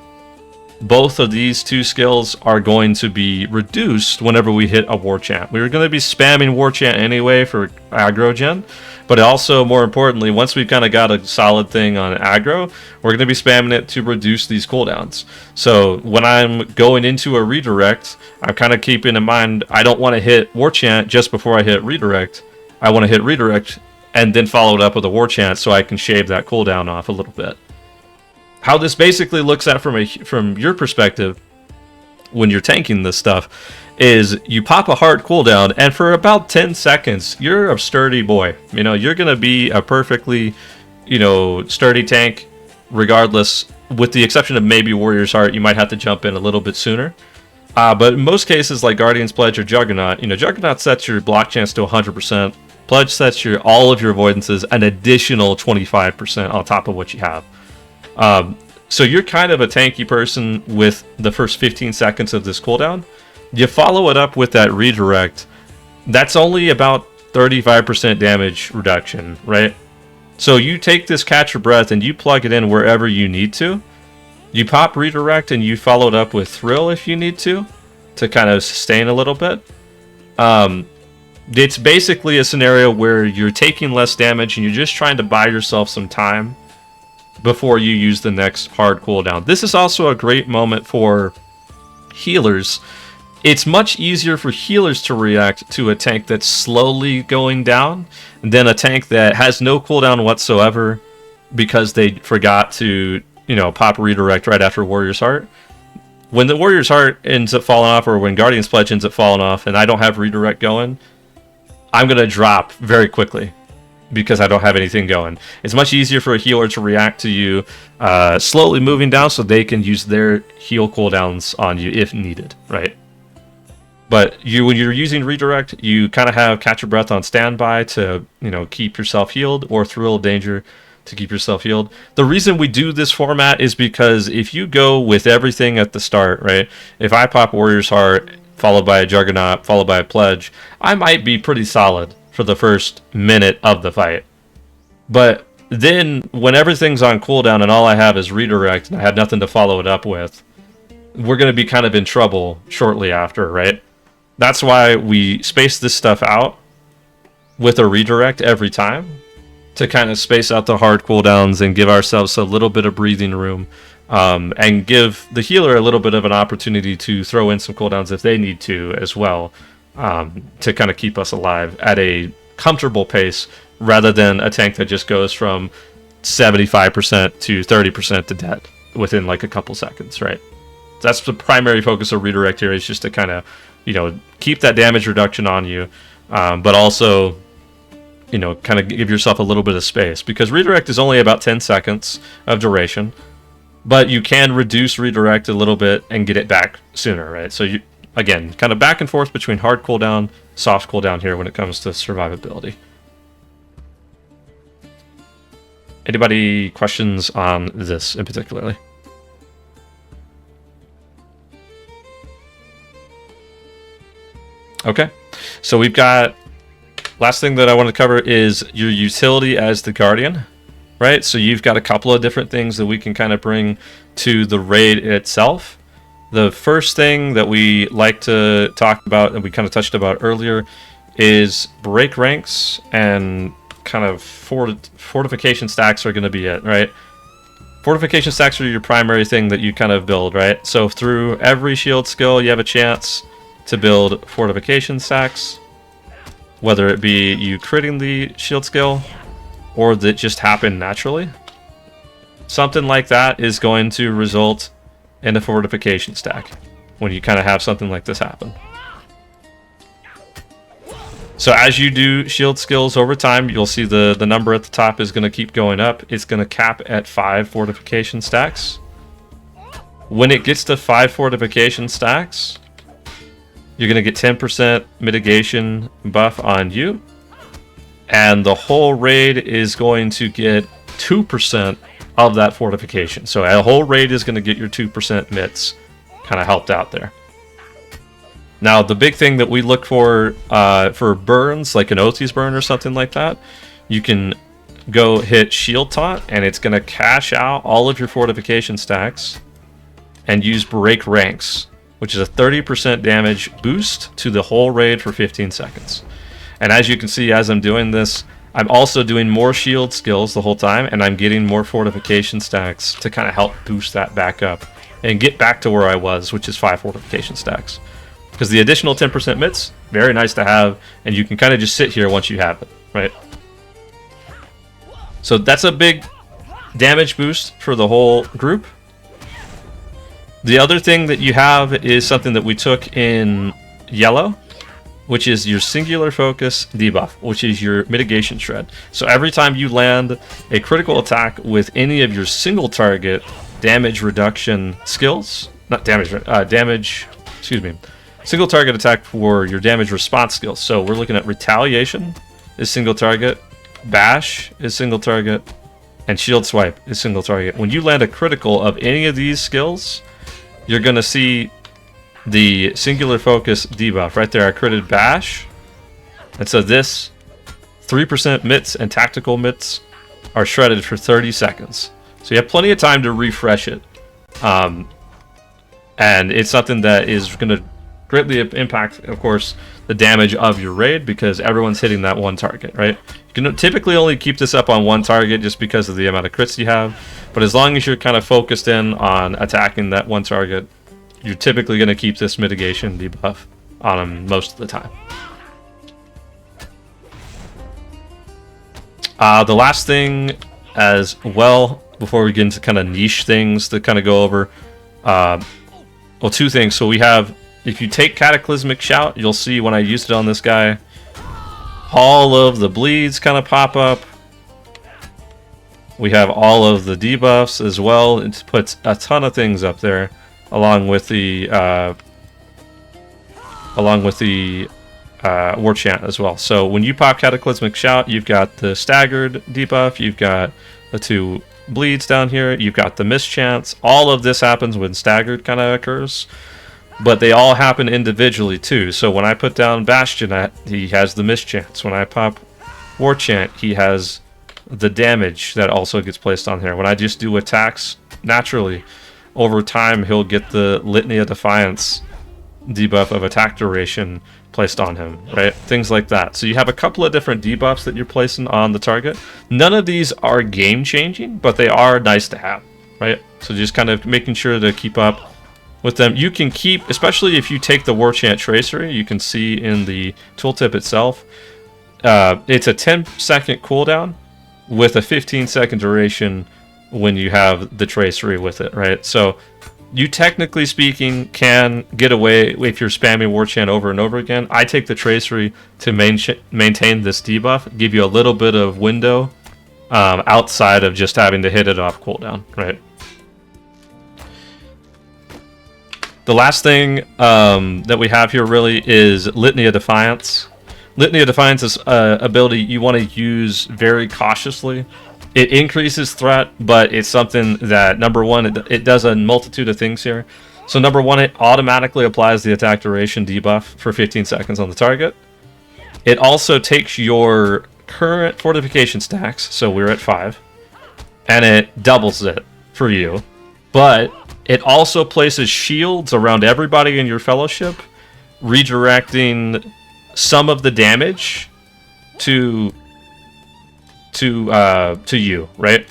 both of these two skills are going to be reduced whenever we hit a War Chant. We were going to be spamming War Chant anyway for aggro gen, but also, more importantly, once we've kind of got a solid thing on aggro, we're going to be spamming it to reduce these cooldowns. So when I'm going into a Redirect, I'm kind of keeping in mind I don't want to hit War Chant just before I hit Redirect. I want to hit Redirect and then follow it up with a War Chant so I can shave that cooldown off a little bit. How this basically looks at from your perspective when you're tanking this stuff is you pop a hard cooldown, and for about 10 seconds, you're a sturdy boy. You know, you're going to be a perfectly, sturdy tank regardless, with the exception of maybe Warrior's Heart. You might have to jump in a little bit sooner. But in most cases, like Guardian's Pledge or Juggernaut, Juggernaut sets your block chance to 100%. Pledge sets all of your avoidances an additional 25% on top of what you have. So you're kind of a tanky person with the first 15 seconds of this cooldown. You follow it up with that Redirect. That's only about 35% damage reduction, right? So you take this Catch Your Breath and you plug it in wherever you need to. You pop Redirect and you follow it up with Thrill if you need to kind of sustain a little bit. It's basically a scenario where you're taking less damage and you're just trying to buy yourself some time before you use the next hard cooldown. This is also a great moment for healers. It's much easier for healers to react to a tank that's slowly going down than a tank that has no cooldown whatsoever because they forgot to, pop Redirect right after Warrior's Heart. When the Warrior's Heart ends up falling off, or when Guardian's Pledge ends up falling off and I don't have Redirect going, I'm going to drop very quickly because I don't have anything going. It's much easier for a healer to react to you slowly moving down so they can use their heal cooldowns on you if needed, right? But when you're using Redirect, you kind of have Catch Your Breath on standby to, keep yourself healed, or Thrill of Danger to keep yourself healed. The reason we do this format is because if you go with everything at the start, right? If I pop Warrior's Heart, followed by a Juggernaut, followed by a Pledge, I might be pretty solid for the first minute of the fight. But then when everything's on cooldown and all I have is redirect and I have nothing to follow it up with, we're going to be kind of in trouble shortly after, right? That's why we space this stuff out with a redirect every time to kind of space out the hard cooldowns and give ourselves a little bit of breathing room, and give the healer a little bit of an opportunity to throw in some cooldowns if they need to as well, to kind of keep us alive at a comfortable pace rather than a tank that just goes from 75% to 30% to dead within like a couple seconds, right? That's the primary focus of redirect here, is just to kind of, keep that damage reduction on you, but also, kind of give yourself a little bit of space, because redirect is only about 10 seconds of duration, but you can reduce redirect a little bit and get it back sooner, right? So you, again, kind of back and forth between hard cooldown, soft cooldown here when it comes to survivability. Anybody questions on this in particularly? Okay, so we've got, last thing that I want to cover is your utility as the Guardian, right? So you've got a couple of different things that we can kind of bring to the raid itself. The first thing that we like to talk about, and we kind of touched about earlier, is break ranks, and kind of fortification stacks are going to be it, right? Fortification stacks are your primary thing that you kind of build, right? So through every shield skill, you have a chance to build fortification stacks, whether it be you critting the shield skill or that just happen naturally. Something like that is going to result in a fortification stack when you kind of have something like this happen. So as you do shield skills over time, you'll see the number at the top is going to keep going up. It's going to cap at 5 fortification stacks. When it gets to 5 fortification stacks, you're going to get 10% mitigation buff on you, and the whole raid is going to get 2% of that fortification. So a whole raid is going to get your 2% mits kind of helped out there. Now, the big thing that we look for burns, like an Oath's burn or something like that, you can go hit Shield Taunt, and it's going to cash out all of your fortification stacks and use Break Ranks, which is a 30% damage boost to the whole raid for 15 seconds. And as you can see, as I'm doing this, I'm also doing more shield skills the whole time, and I'm getting more fortification stacks to kind of help boost that back up and get back to where I was, which is 5 fortification stacks. Because the additional 10% mits, very nice to have, and you can kind of just sit here once you have it, right? So that's a big damage boost for the whole group. The other thing that you have is something that we took in yellow, which is your singular focus debuff, which is your mitigation shred. So every time you land a critical attack with any of your single target damage reduction skills, single target attack for your damage response skills. So we're looking at retaliation is single target, bash is single target, and shield swipe is single target. When you land a critical of any of these skills, you're going to see the singular focus debuff right there. I critted bash, and so this 3% mits and tactical mits are shredded for 30 seconds. So you have plenty of time to refresh it, and it's something that is going to greatly impact, of course, the damage of your raid, because everyone's hitting that one target, right? You can typically only keep this up on one target just because of the amount of crits you have, but as long as you're kind of focused in on attacking that one target, you're typically going to keep this mitigation debuff on them most of the time. The last thing as well, before we get into kind of niche things to kind of go over, well, two things. So we have, if you take Cataclysmic Shout, you'll see when I used it on this guy, all of the bleeds kind of pop up. We have all of the debuffs as well. It puts a ton of things up there, along with the War Chant as well. So when you pop Cataclysmic Shout, you've got the staggered debuff, you've got the 2 bleeds down here. You've got the mischance. All of this happens when staggered kind of occurs, but they all happen individually too. So when I put down Bastion, he has the mischance. When I pop War Chant, he has the damage that also gets placed on here. When I just do attacks naturally, over time he'll get the Litany of Defiance debuff of attack duration placed on him, right? Things like that. So you have a couple of different debuffs that you're placing on the target. None of these are game changing, but they are nice to have, right? So just kind of making sure to keep up with them. You can keep, especially if you take the War Chant Tracery, you can see in the tooltip itself, it's a 10-second cooldown with a 15-second duration when you have the Tracery with it, right? So you, technically speaking, can get away if you're spamming War Chant over and over again. I take the Tracery to maintain this debuff, give you a little bit of window outside of just having to hit it off cooldown, right? The last thing that we have here really is Litany of Defiance. Litany of Defiance is an ability you want to use very cautiously. It increases threat, but it's something that, number one, it does a multitude of things here. So number one, it automatically applies the attack duration debuff for 15 seconds on the target. It also takes your current fortification stacks, so we're at 5, and it doubles it for you. But it also places shields around everybody in your fellowship, redirecting some of the damage to you, right?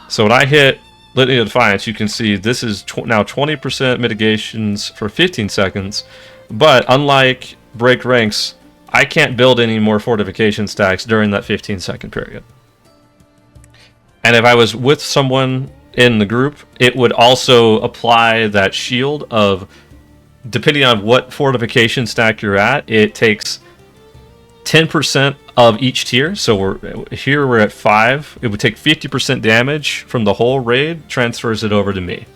So when I hit Litany of Defiance, you can see this is now 20% mitigations for 15 seconds, but unlike Break Ranks, I can't build any more fortification stacks during that 15-second period. And if I was with someone in the group, it would also apply that shield of, depending on what fortification stack you're at, it takes 10% of each tier. So we're at 5. It would take 50% damage from the whole raid, transfers it over to me.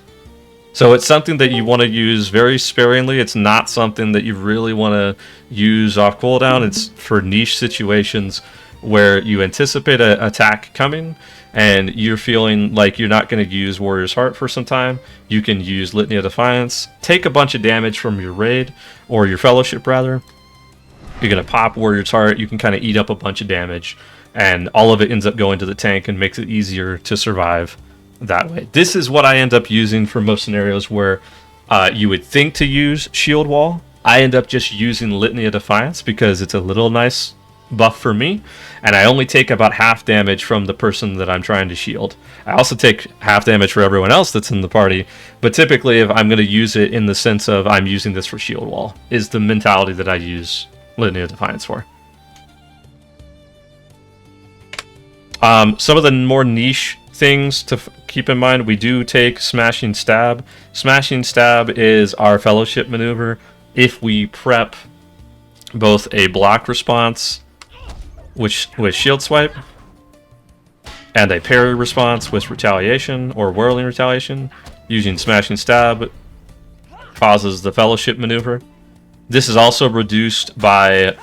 So it's something that you want to use very sparingly. It's not something that you really want to use off cooldown. It's for niche situations where you anticipate an attack coming and you're feeling like you're not going to use Warrior's Heart for some time. You can use Litany of Defiance, take a bunch of damage from your raid, or your fellowship rather. You're going to pop Warrior's Heart, you can kind of eat up a bunch of damage, and all of it ends up going to the tank and makes it easier to survive that way. This is what I end up using for most scenarios where you would think to use Shield Wall. I end up just using Litany of Defiance because it's a little nice buff for me, and I only take about half damage from the person that I'm trying to shield. I also take half damage for everyone else that's in the party, but typically if I'm going to use it in the sense of I'm using this for Shield Wall, is the mentality that I use Litany of Defiance for. Some of the more niche things to keep in mind, we do take Smashing Stab. Smashing Stab is our fellowship maneuver if we prep both a block response with Shield Swipe and a parry response with Retaliation or Whirling Retaliation. Using Smashing Stab causes the fellowship maneuver. This is also reduced by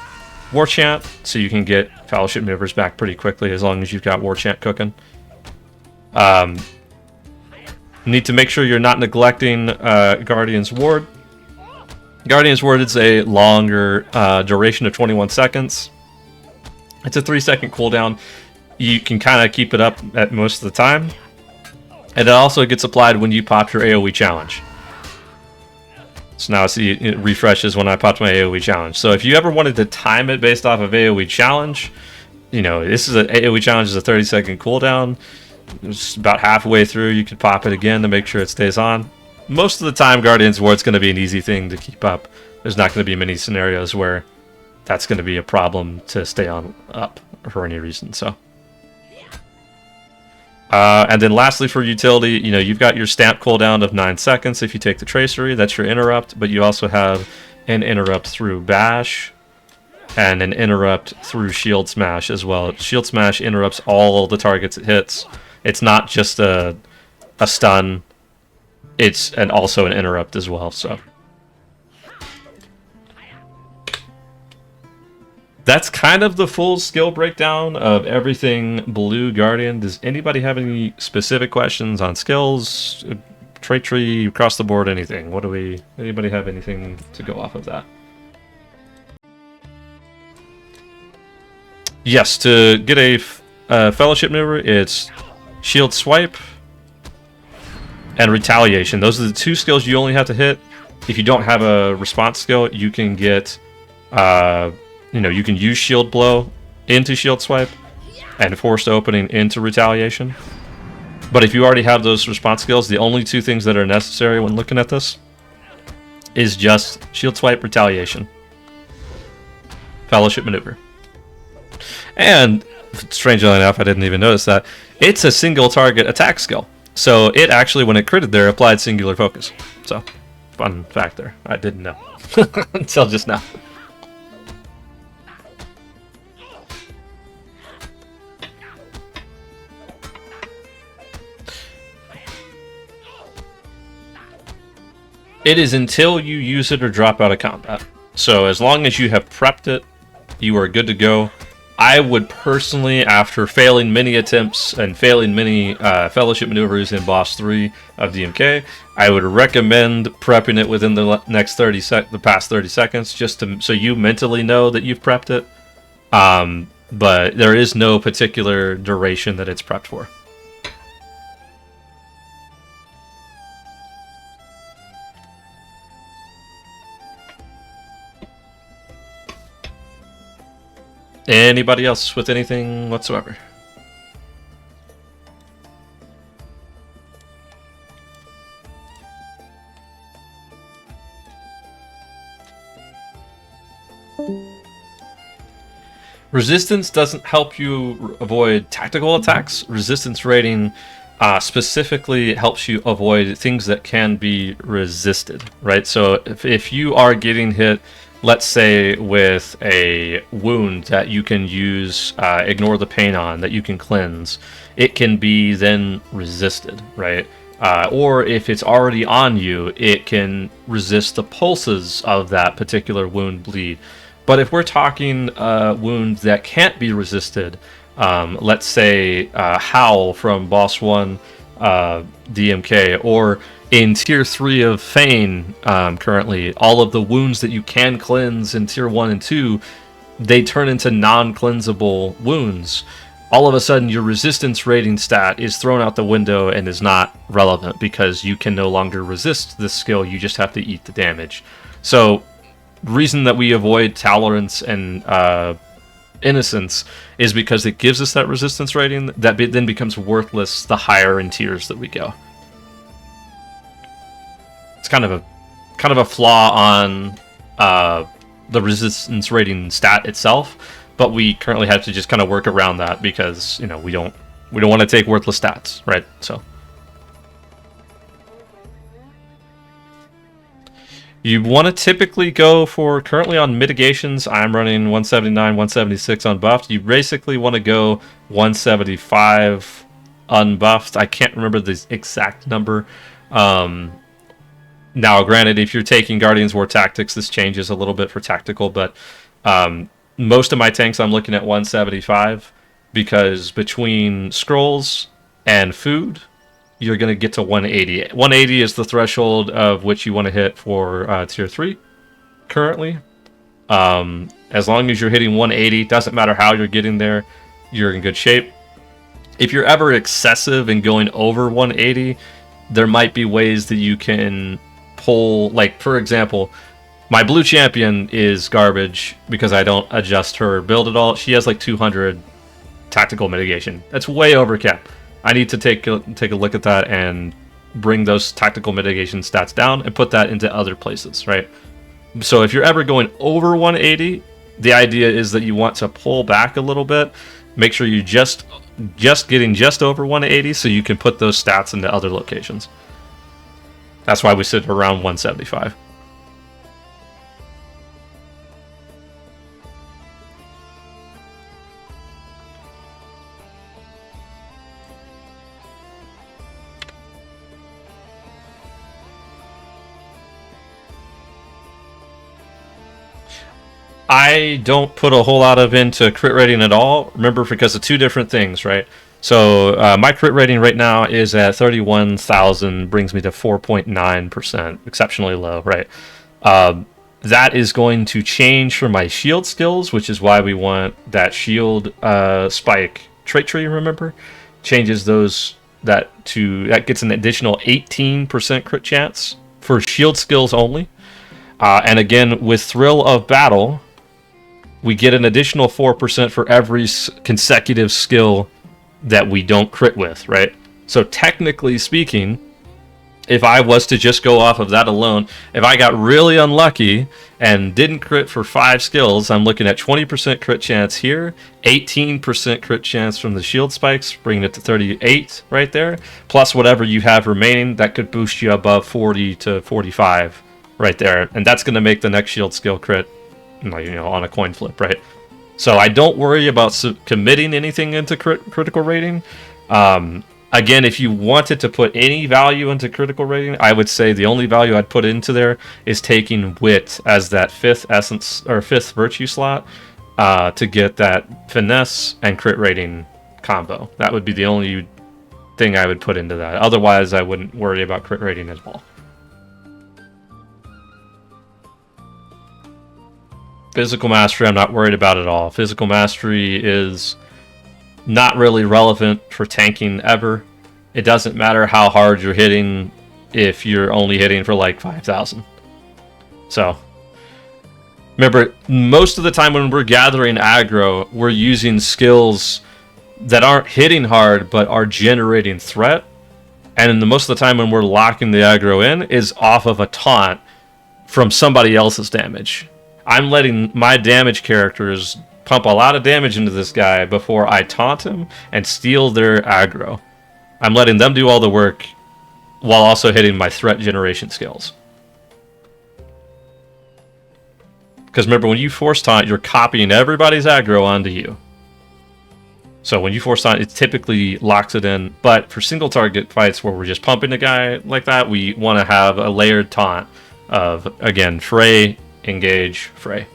War Chant, so you can get fellowship maneuvers back pretty quickly as long as you've got War Chant cooking. Need to make sure you're not neglecting Guardian's Ward. Guardian's Ward is a longer duration of 21 seconds. It's a 3-second cooldown. You can kind of keep it up at most of the time. And it also gets applied when you pop your AoE challenge. So now see it refreshes when I popped my AoE challenge. So if you ever wanted to time it based off of AoE challenge, you know, this is AoE challenge is a 30-second cooldown. It's about halfway through, you could pop it again to make sure it stays on. Most of the time, Guardian's Ward's going to be an easy thing to keep up. There's not going to be many scenarios where that's going to be a problem to stay on up for any reason. So, and then lastly for utility, you know, you've got your stamp cooldown of 9 seconds if you take the Tracery. That's your interrupt, but you also have an interrupt through Bash and an interrupt through Shield Smash as well. Shield Smash interrupts all the targets it hits. It's not just a stun. It's also an interrupt as well. So That's kind of the full skill breakdown of everything Blue Guardian. Does anybody have any specific questions on skills, trait tree, across the board, anything? What do we? Anybody have anything to go off of that? Yes, to get a fellowship maneuver, it's shield swipe and retaliation. Those are the two skills you only have to hit. If you don't have a response skill, you can get, you can use shield blow into shield swipe and forced opening into retaliation. But if you already have those response skills, the only two things that are necessary when looking at this is just shield swipe, retaliation, fellowship maneuver. And strangely enough, I didn't even notice that it's a single target attack skill. So it actually, when it critted there, applied singular focus. So, fun fact there. I didn't know until just now. It is until you use it or drop out of combat. So as long as you have prepped it, you are good to go. I would personally, after failing many attempts and failing many fellowship maneuvers in Boss 3 of DMK, I would recommend prepping it within the next the past 30 seconds, just to so you mentally know that you've prepped it. But there is no particular duration that it's prepped for. Anybody else with anything whatsoever? Resistance doesn't help you avoid tactical attacks. Resistance rating specifically helps you avoid things that can be resisted, right? So if you are getting hit, let's say with a wound that you can use ignore the pain on, that you can cleanse, it can be then resisted, right? Or if it's already on you, it can resist the pulses of that particular wound bleed. But if we're talking wounds that can't be resisted, let's say Howl from Boss 1 DMK, or in Tier 3 of Fane, currently, all of the wounds that you can cleanse in Tier 1 and 2, they turn into non-cleansable wounds. All of a sudden, your resistance rating stat is thrown out the window and is not relevant because you can no longer resist this skill, you just have to eat the damage. So, reason that we avoid Tolerance and Innocence is because it gives us that resistance rating that then becomes worthless the higher in tiers that we go. It's kind of a flaw on the resistance rating stat itself, but we currently have to just kind of work around that because we don't want to take worthless stats, right? So you want to typically go for, currently on mitigations, I'm running 179, 176 unbuffed. You basically want to go 175 unbuffed. I can't remember the exact number. Now, granted, if you're taking Guardians War Tactics, this changes a little bit for tactical, but most of my tanks I'm looking at 175 because between scrolls and food, you're going to get to 180. 180 is the threshold of which you want to hit for Tier 3 currently. As long as you're hitting 180, doesn't matter how you're getting there, you're in good shape. If you're ever excessive and going over 180, there might be ways that you can pull, like, for example, my blue champion is garbage because I don't adjust her build at all. She has like 200 tactical mitigation. That's way over cap. I need to take a look at that and bring those tactical mitigation stats down and put that into other places, right? So if you're ever going over 180, the idea is that you want to pull back a little bit. Make sure you just getting just over 180 so you can put those stats into other locations. That's why we sit around 175. I don't put a whole lot of into crit rating at all. Remember, because of two different things, right? So my crit rating right now is at 31,000, brings me to 4.9%, exceptionally low, right? That is going to change for my shield skills, which is why we want that shield spike trait tree. Remember, changes those that gets an additional 18% crit chance for shield skills only. And again, with Thrill of Battle, we get an additional 4% for every consecutive skill that we don't crit with, right? So technically speaking, if I was to just go off of that alone, if I got really unlucky and didn't crit for 5 skills, I'm looking at 20% crit chance here, 18% crit chance from the shield spikes, bringing it to 38 right there, plus whatever you have remaining, that could boost you above 40 to 45 right there. And that's going to make the next shield skill crit, on a coin flip, right? So I don't worry about committing anything into critical rating. Again, if you wanted to put any value into critical rating, I would say the only value I'd put into there is taking wit as that 5th essence or 5th virtue slot to get that finesse and crit rating combo. That would be the only thing I would put into that. Otherwise, I wouldn't worry about crit rating at all. Physical mastery, I'm not worried about at all. Physical mastery is not really relevant for tanking ever. It doesn't matter how hard you're hitting if you're only hitting for like 5,000. So, remember, most of the time when we're gathering aggro, we're using skills that aren't hitting hard but are generating threat. And most of the time when we're locking the aggro in is off of a taunt from somebody else's damage. I'm letting my damage characters pump a lot of damage into this guy before I taunt him and steal their aggro. I'm letting them do all the work while also hitting my threat generation skills. Because remember, when you force taunt, you're copying everybody's aggro onto you. So when you force taunt, it typically locks it in. But for single target fights where we're just pumping a guy like that, we want to have a layered taunt of, again, Fray, engage, Fray.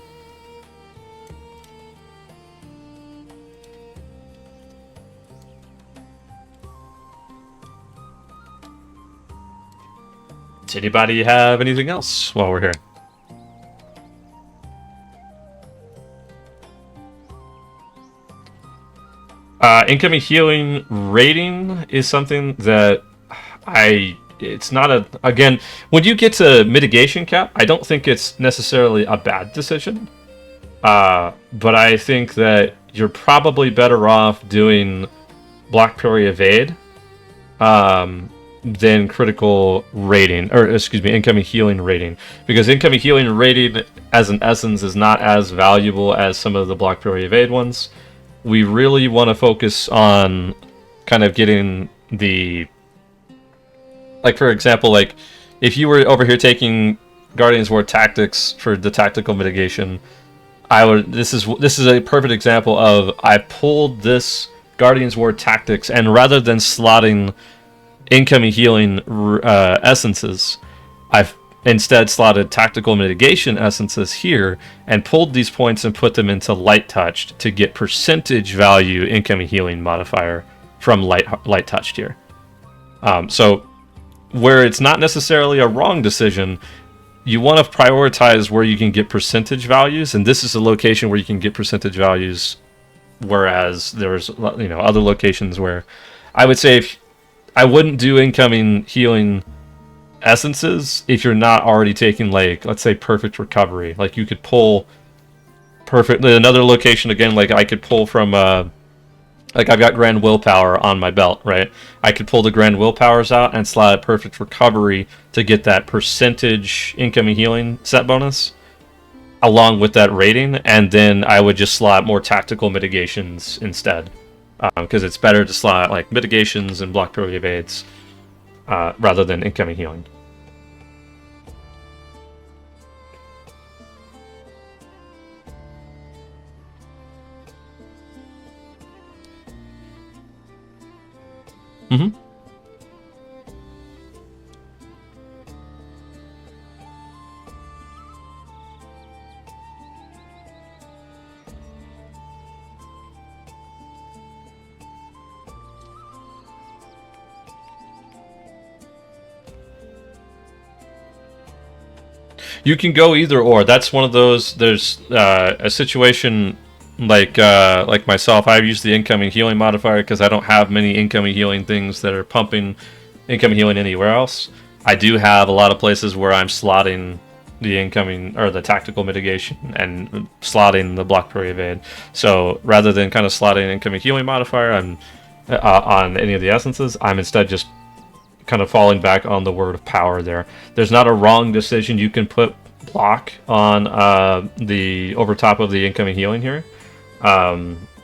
Does anybody have anything else while we're here? Incoming healing rating is something that it's not a, again, when you get to mitigation cap, I don't think it's necessarily a bad decision. But I think that you're probably better off doing Black Prairie Evade than critical rating, or excuse me, incoming healing rating, because incoming healing rating as an essence is not as valuable as some of the Black Prairie Evade ones. We really want to focus on kind of getting the, like, for example, like if you were over here taking Guardians War Tactics for the tactical mitigation, I would, this is a perfect example of, I pulled this Guardians War Tactics, and rather than slotting incoming healing essences, I've instead slotted tactical mitigation essences here and pulled these points and put them into light touched to get percentage value incoming healing modifier from light touched here. So where it's not necessarily a wrong decision, you want to prioritize where you can get percentage values, and this is a location where you can get percentage values, whereas there's other locations where I would say I wouldn't do incoming healing essences if you're not already taking, like, let's say perfect recovery. Like, you could pull perfect, another location again, like I could pull from like I've got grand willpower on my belt, right? I could pull the grand willpowers out and slide a perfect recovery to get that percentage incoming healing set bonus along with that rating, and then I would just slot more tactical mitigations instead, because it's better to slot like mitigations and Black Prairie Evades rather than incoming healing. Mm-hmm. You can go either or. That's one of those. There's a situation like myself. I use the incoming healing modifier because I don't have many incoming healing things that are pumping incoming healing anywhere else. I do have a lot of places where I'm slotting the incoming or the tactical mitigation and slotting the block parry evade. So rather than kind of slotting incoming healing modifier on any of the essences, I'm instead just kind of falling back on the word of power there. There's not a wrong decision. You can put block on the over top of the incoming healing here.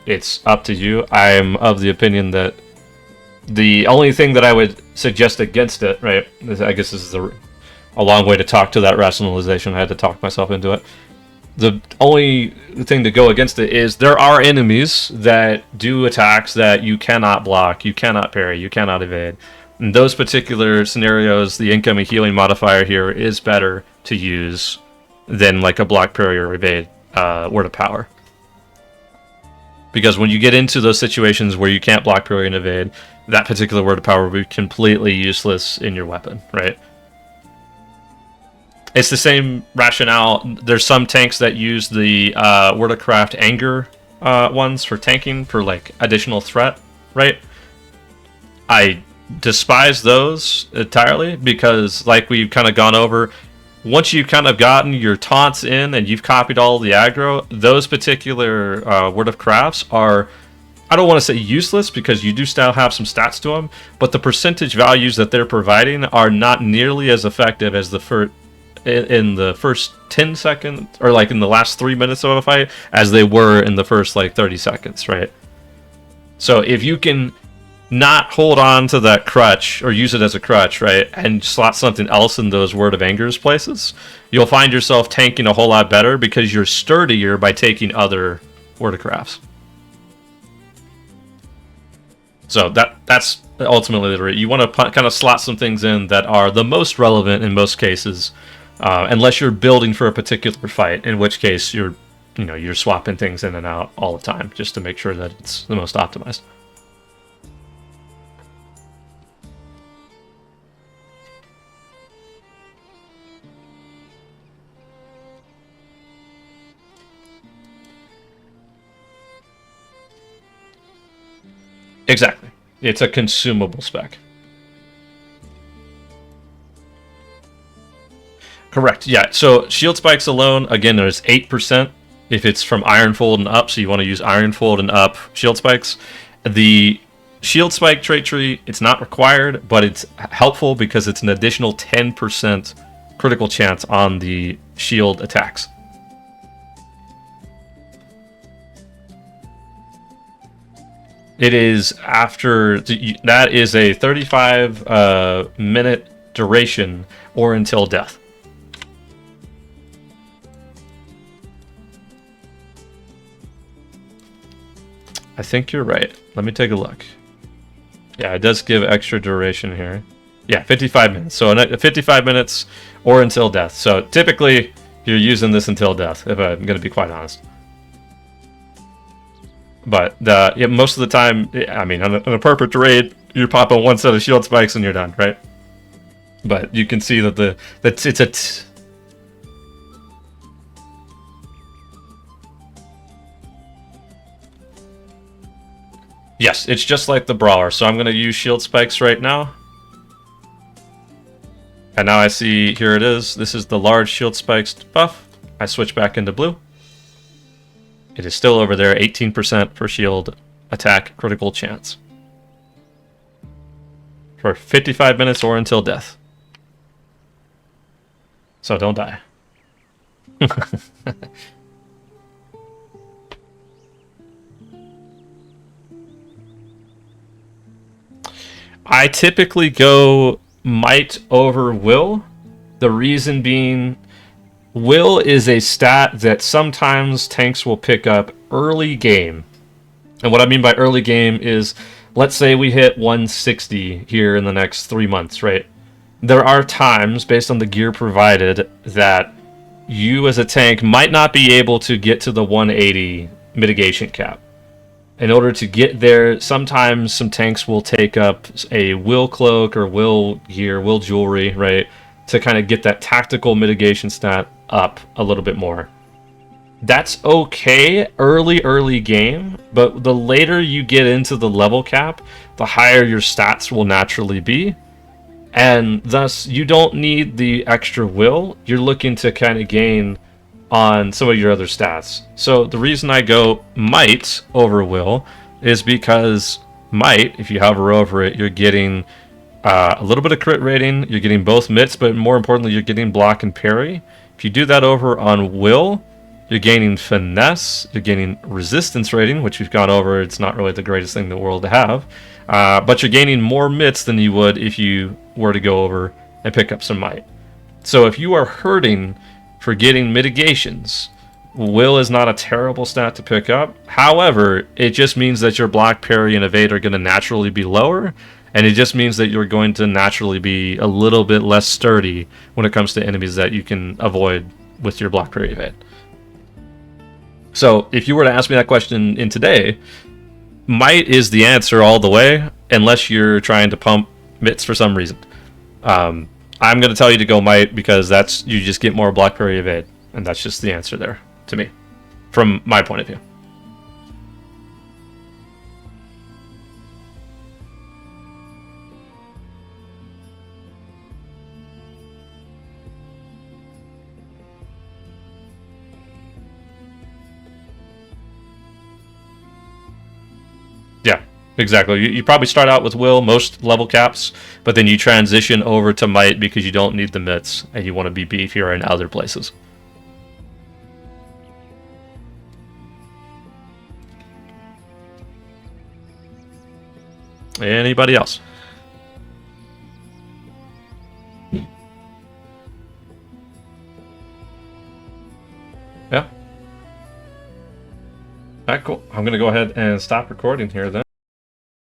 It's up to you. I'm of the opinion that the only thing that I would suggest against it, right, I guess this is a long way to talk to that rationalization. I had to talk myself into it. The only thing to go against it is there are enemies that do attacks that you cannot block, you cannot parry, you cannot evade. In those particular scenarios, the incoming healing modifier here is better to use than like a block, parry, or evade word of power. Because when you get into those situations where you can't block, parry, and evade, that particular word of power will be completely useless in your weapon, right? It's the same rationale. There's some tanks that use the Word of Craft anger ones for tanking for like additional threat, right? I despise those entirely because, like we've kind of gone over, once you've kind of gotten your taunts in and you've copied all the aggro, those particular Word of Crafts are, I don't want to say useless because you do still have some stats to them, but the percentage values that they're providing are not nearly as effective as in the first 10 seconds, or like in the last 3 minutes of a fight, as they were in the first like 30 seconds, right? So if you can not hold on to that crutch or use it as a crutch, right, and slot something else in those Word of Anger's places, you'll find yourself tanking a whole lot better because you're sturdier by taking other Word of Crafts. So that's ultimately the rate. You want to kind of slot some things in that are the most relevant in most cases, unless you're building for a particular fight, in which case you're swapping things in and out all the time just to make sure that it's the most optimized. Exactly. It's a consumable spec. Correct, yeah. So shield spikes alone, again, there's 8% if it's from Ironfold and up, so you want to use Ironfold and up shield spikes. The shield spike trait tree, it's not required, but it's helpful because it's an additional 10% critical chance on the shield attacks. It is after, that is a 35 minute duration or until death. I think you're right. Let me take a look. Yeah, it does give extra duration here. Yeah, 55 minutes. So 55 minutes or until death. So typically you're using this until death, if I'm going to be quite honest. But most of the time, I mean, on a perfect raid, you're popping one set of shield spikes and you're done, right? But you can see that yes, it's just like the brawler. So I'm going to use shield spikes right now. And now I see, here it is. This is the large shield spikes buff. I switch back into blue. It is still over there, 18% for shield attack critical chance. For 55 minutes or until death. So don't die. I typically go might over will. The reason being, will is a stat that sometimes tanks will pick up early game. And what I mean by early game is, let's say we hit 160 here in the next 3 months, right? There are times, based on the gear provided, that you as a tank might not be able to get to the 180 mitigation cap. In order to get there, sometimes some tanks will take up a will cloak or will gear, will jewelry, right? to kind of get that tactical mitigation stat up a little bit more. That's okay early game, but the later you get into the level cap, the higher your stats will naturally be. And thus, you don't need the extra will. You're looking to kind of gain on some of your other stats. So the reason I go might over will is because might, if you hover over it, you're getting a little bit of crit rating, you're getting both mitts, but more importantly, you're getting block and parry. If you do that over on will, you're gaining finesse, you're gaining resistance rating, which we've gone over. It's not really the greatest thing in the world to have. But you're gaining more mitts than you would if you were to go over and pick up some might. So if you are hurting for getting mitigations, will is not a terrible stat to pick up. However, it just means that your block, parry, and evade are going to naturally be lower, and it just means that you're going to naturally be a little bit less sturdy when it comes to enemies that you can avoid with your block, parry, evade. So if you were to ask me that question in today, might is the answer all the way, unless you're trying to pump mitts for some reason. I'm going to tell you to go might because that's you just get more block, parry, evade, and that's just the answer there to me, from my point of view. Yeah, exactly. You probably start out with will, most level caps, but then you transition over to might because you don't need the mitts and you want to be beefier in other places. Anybody else? Yeah. Alright, cool. I'm going to go ahead and stop recording here then.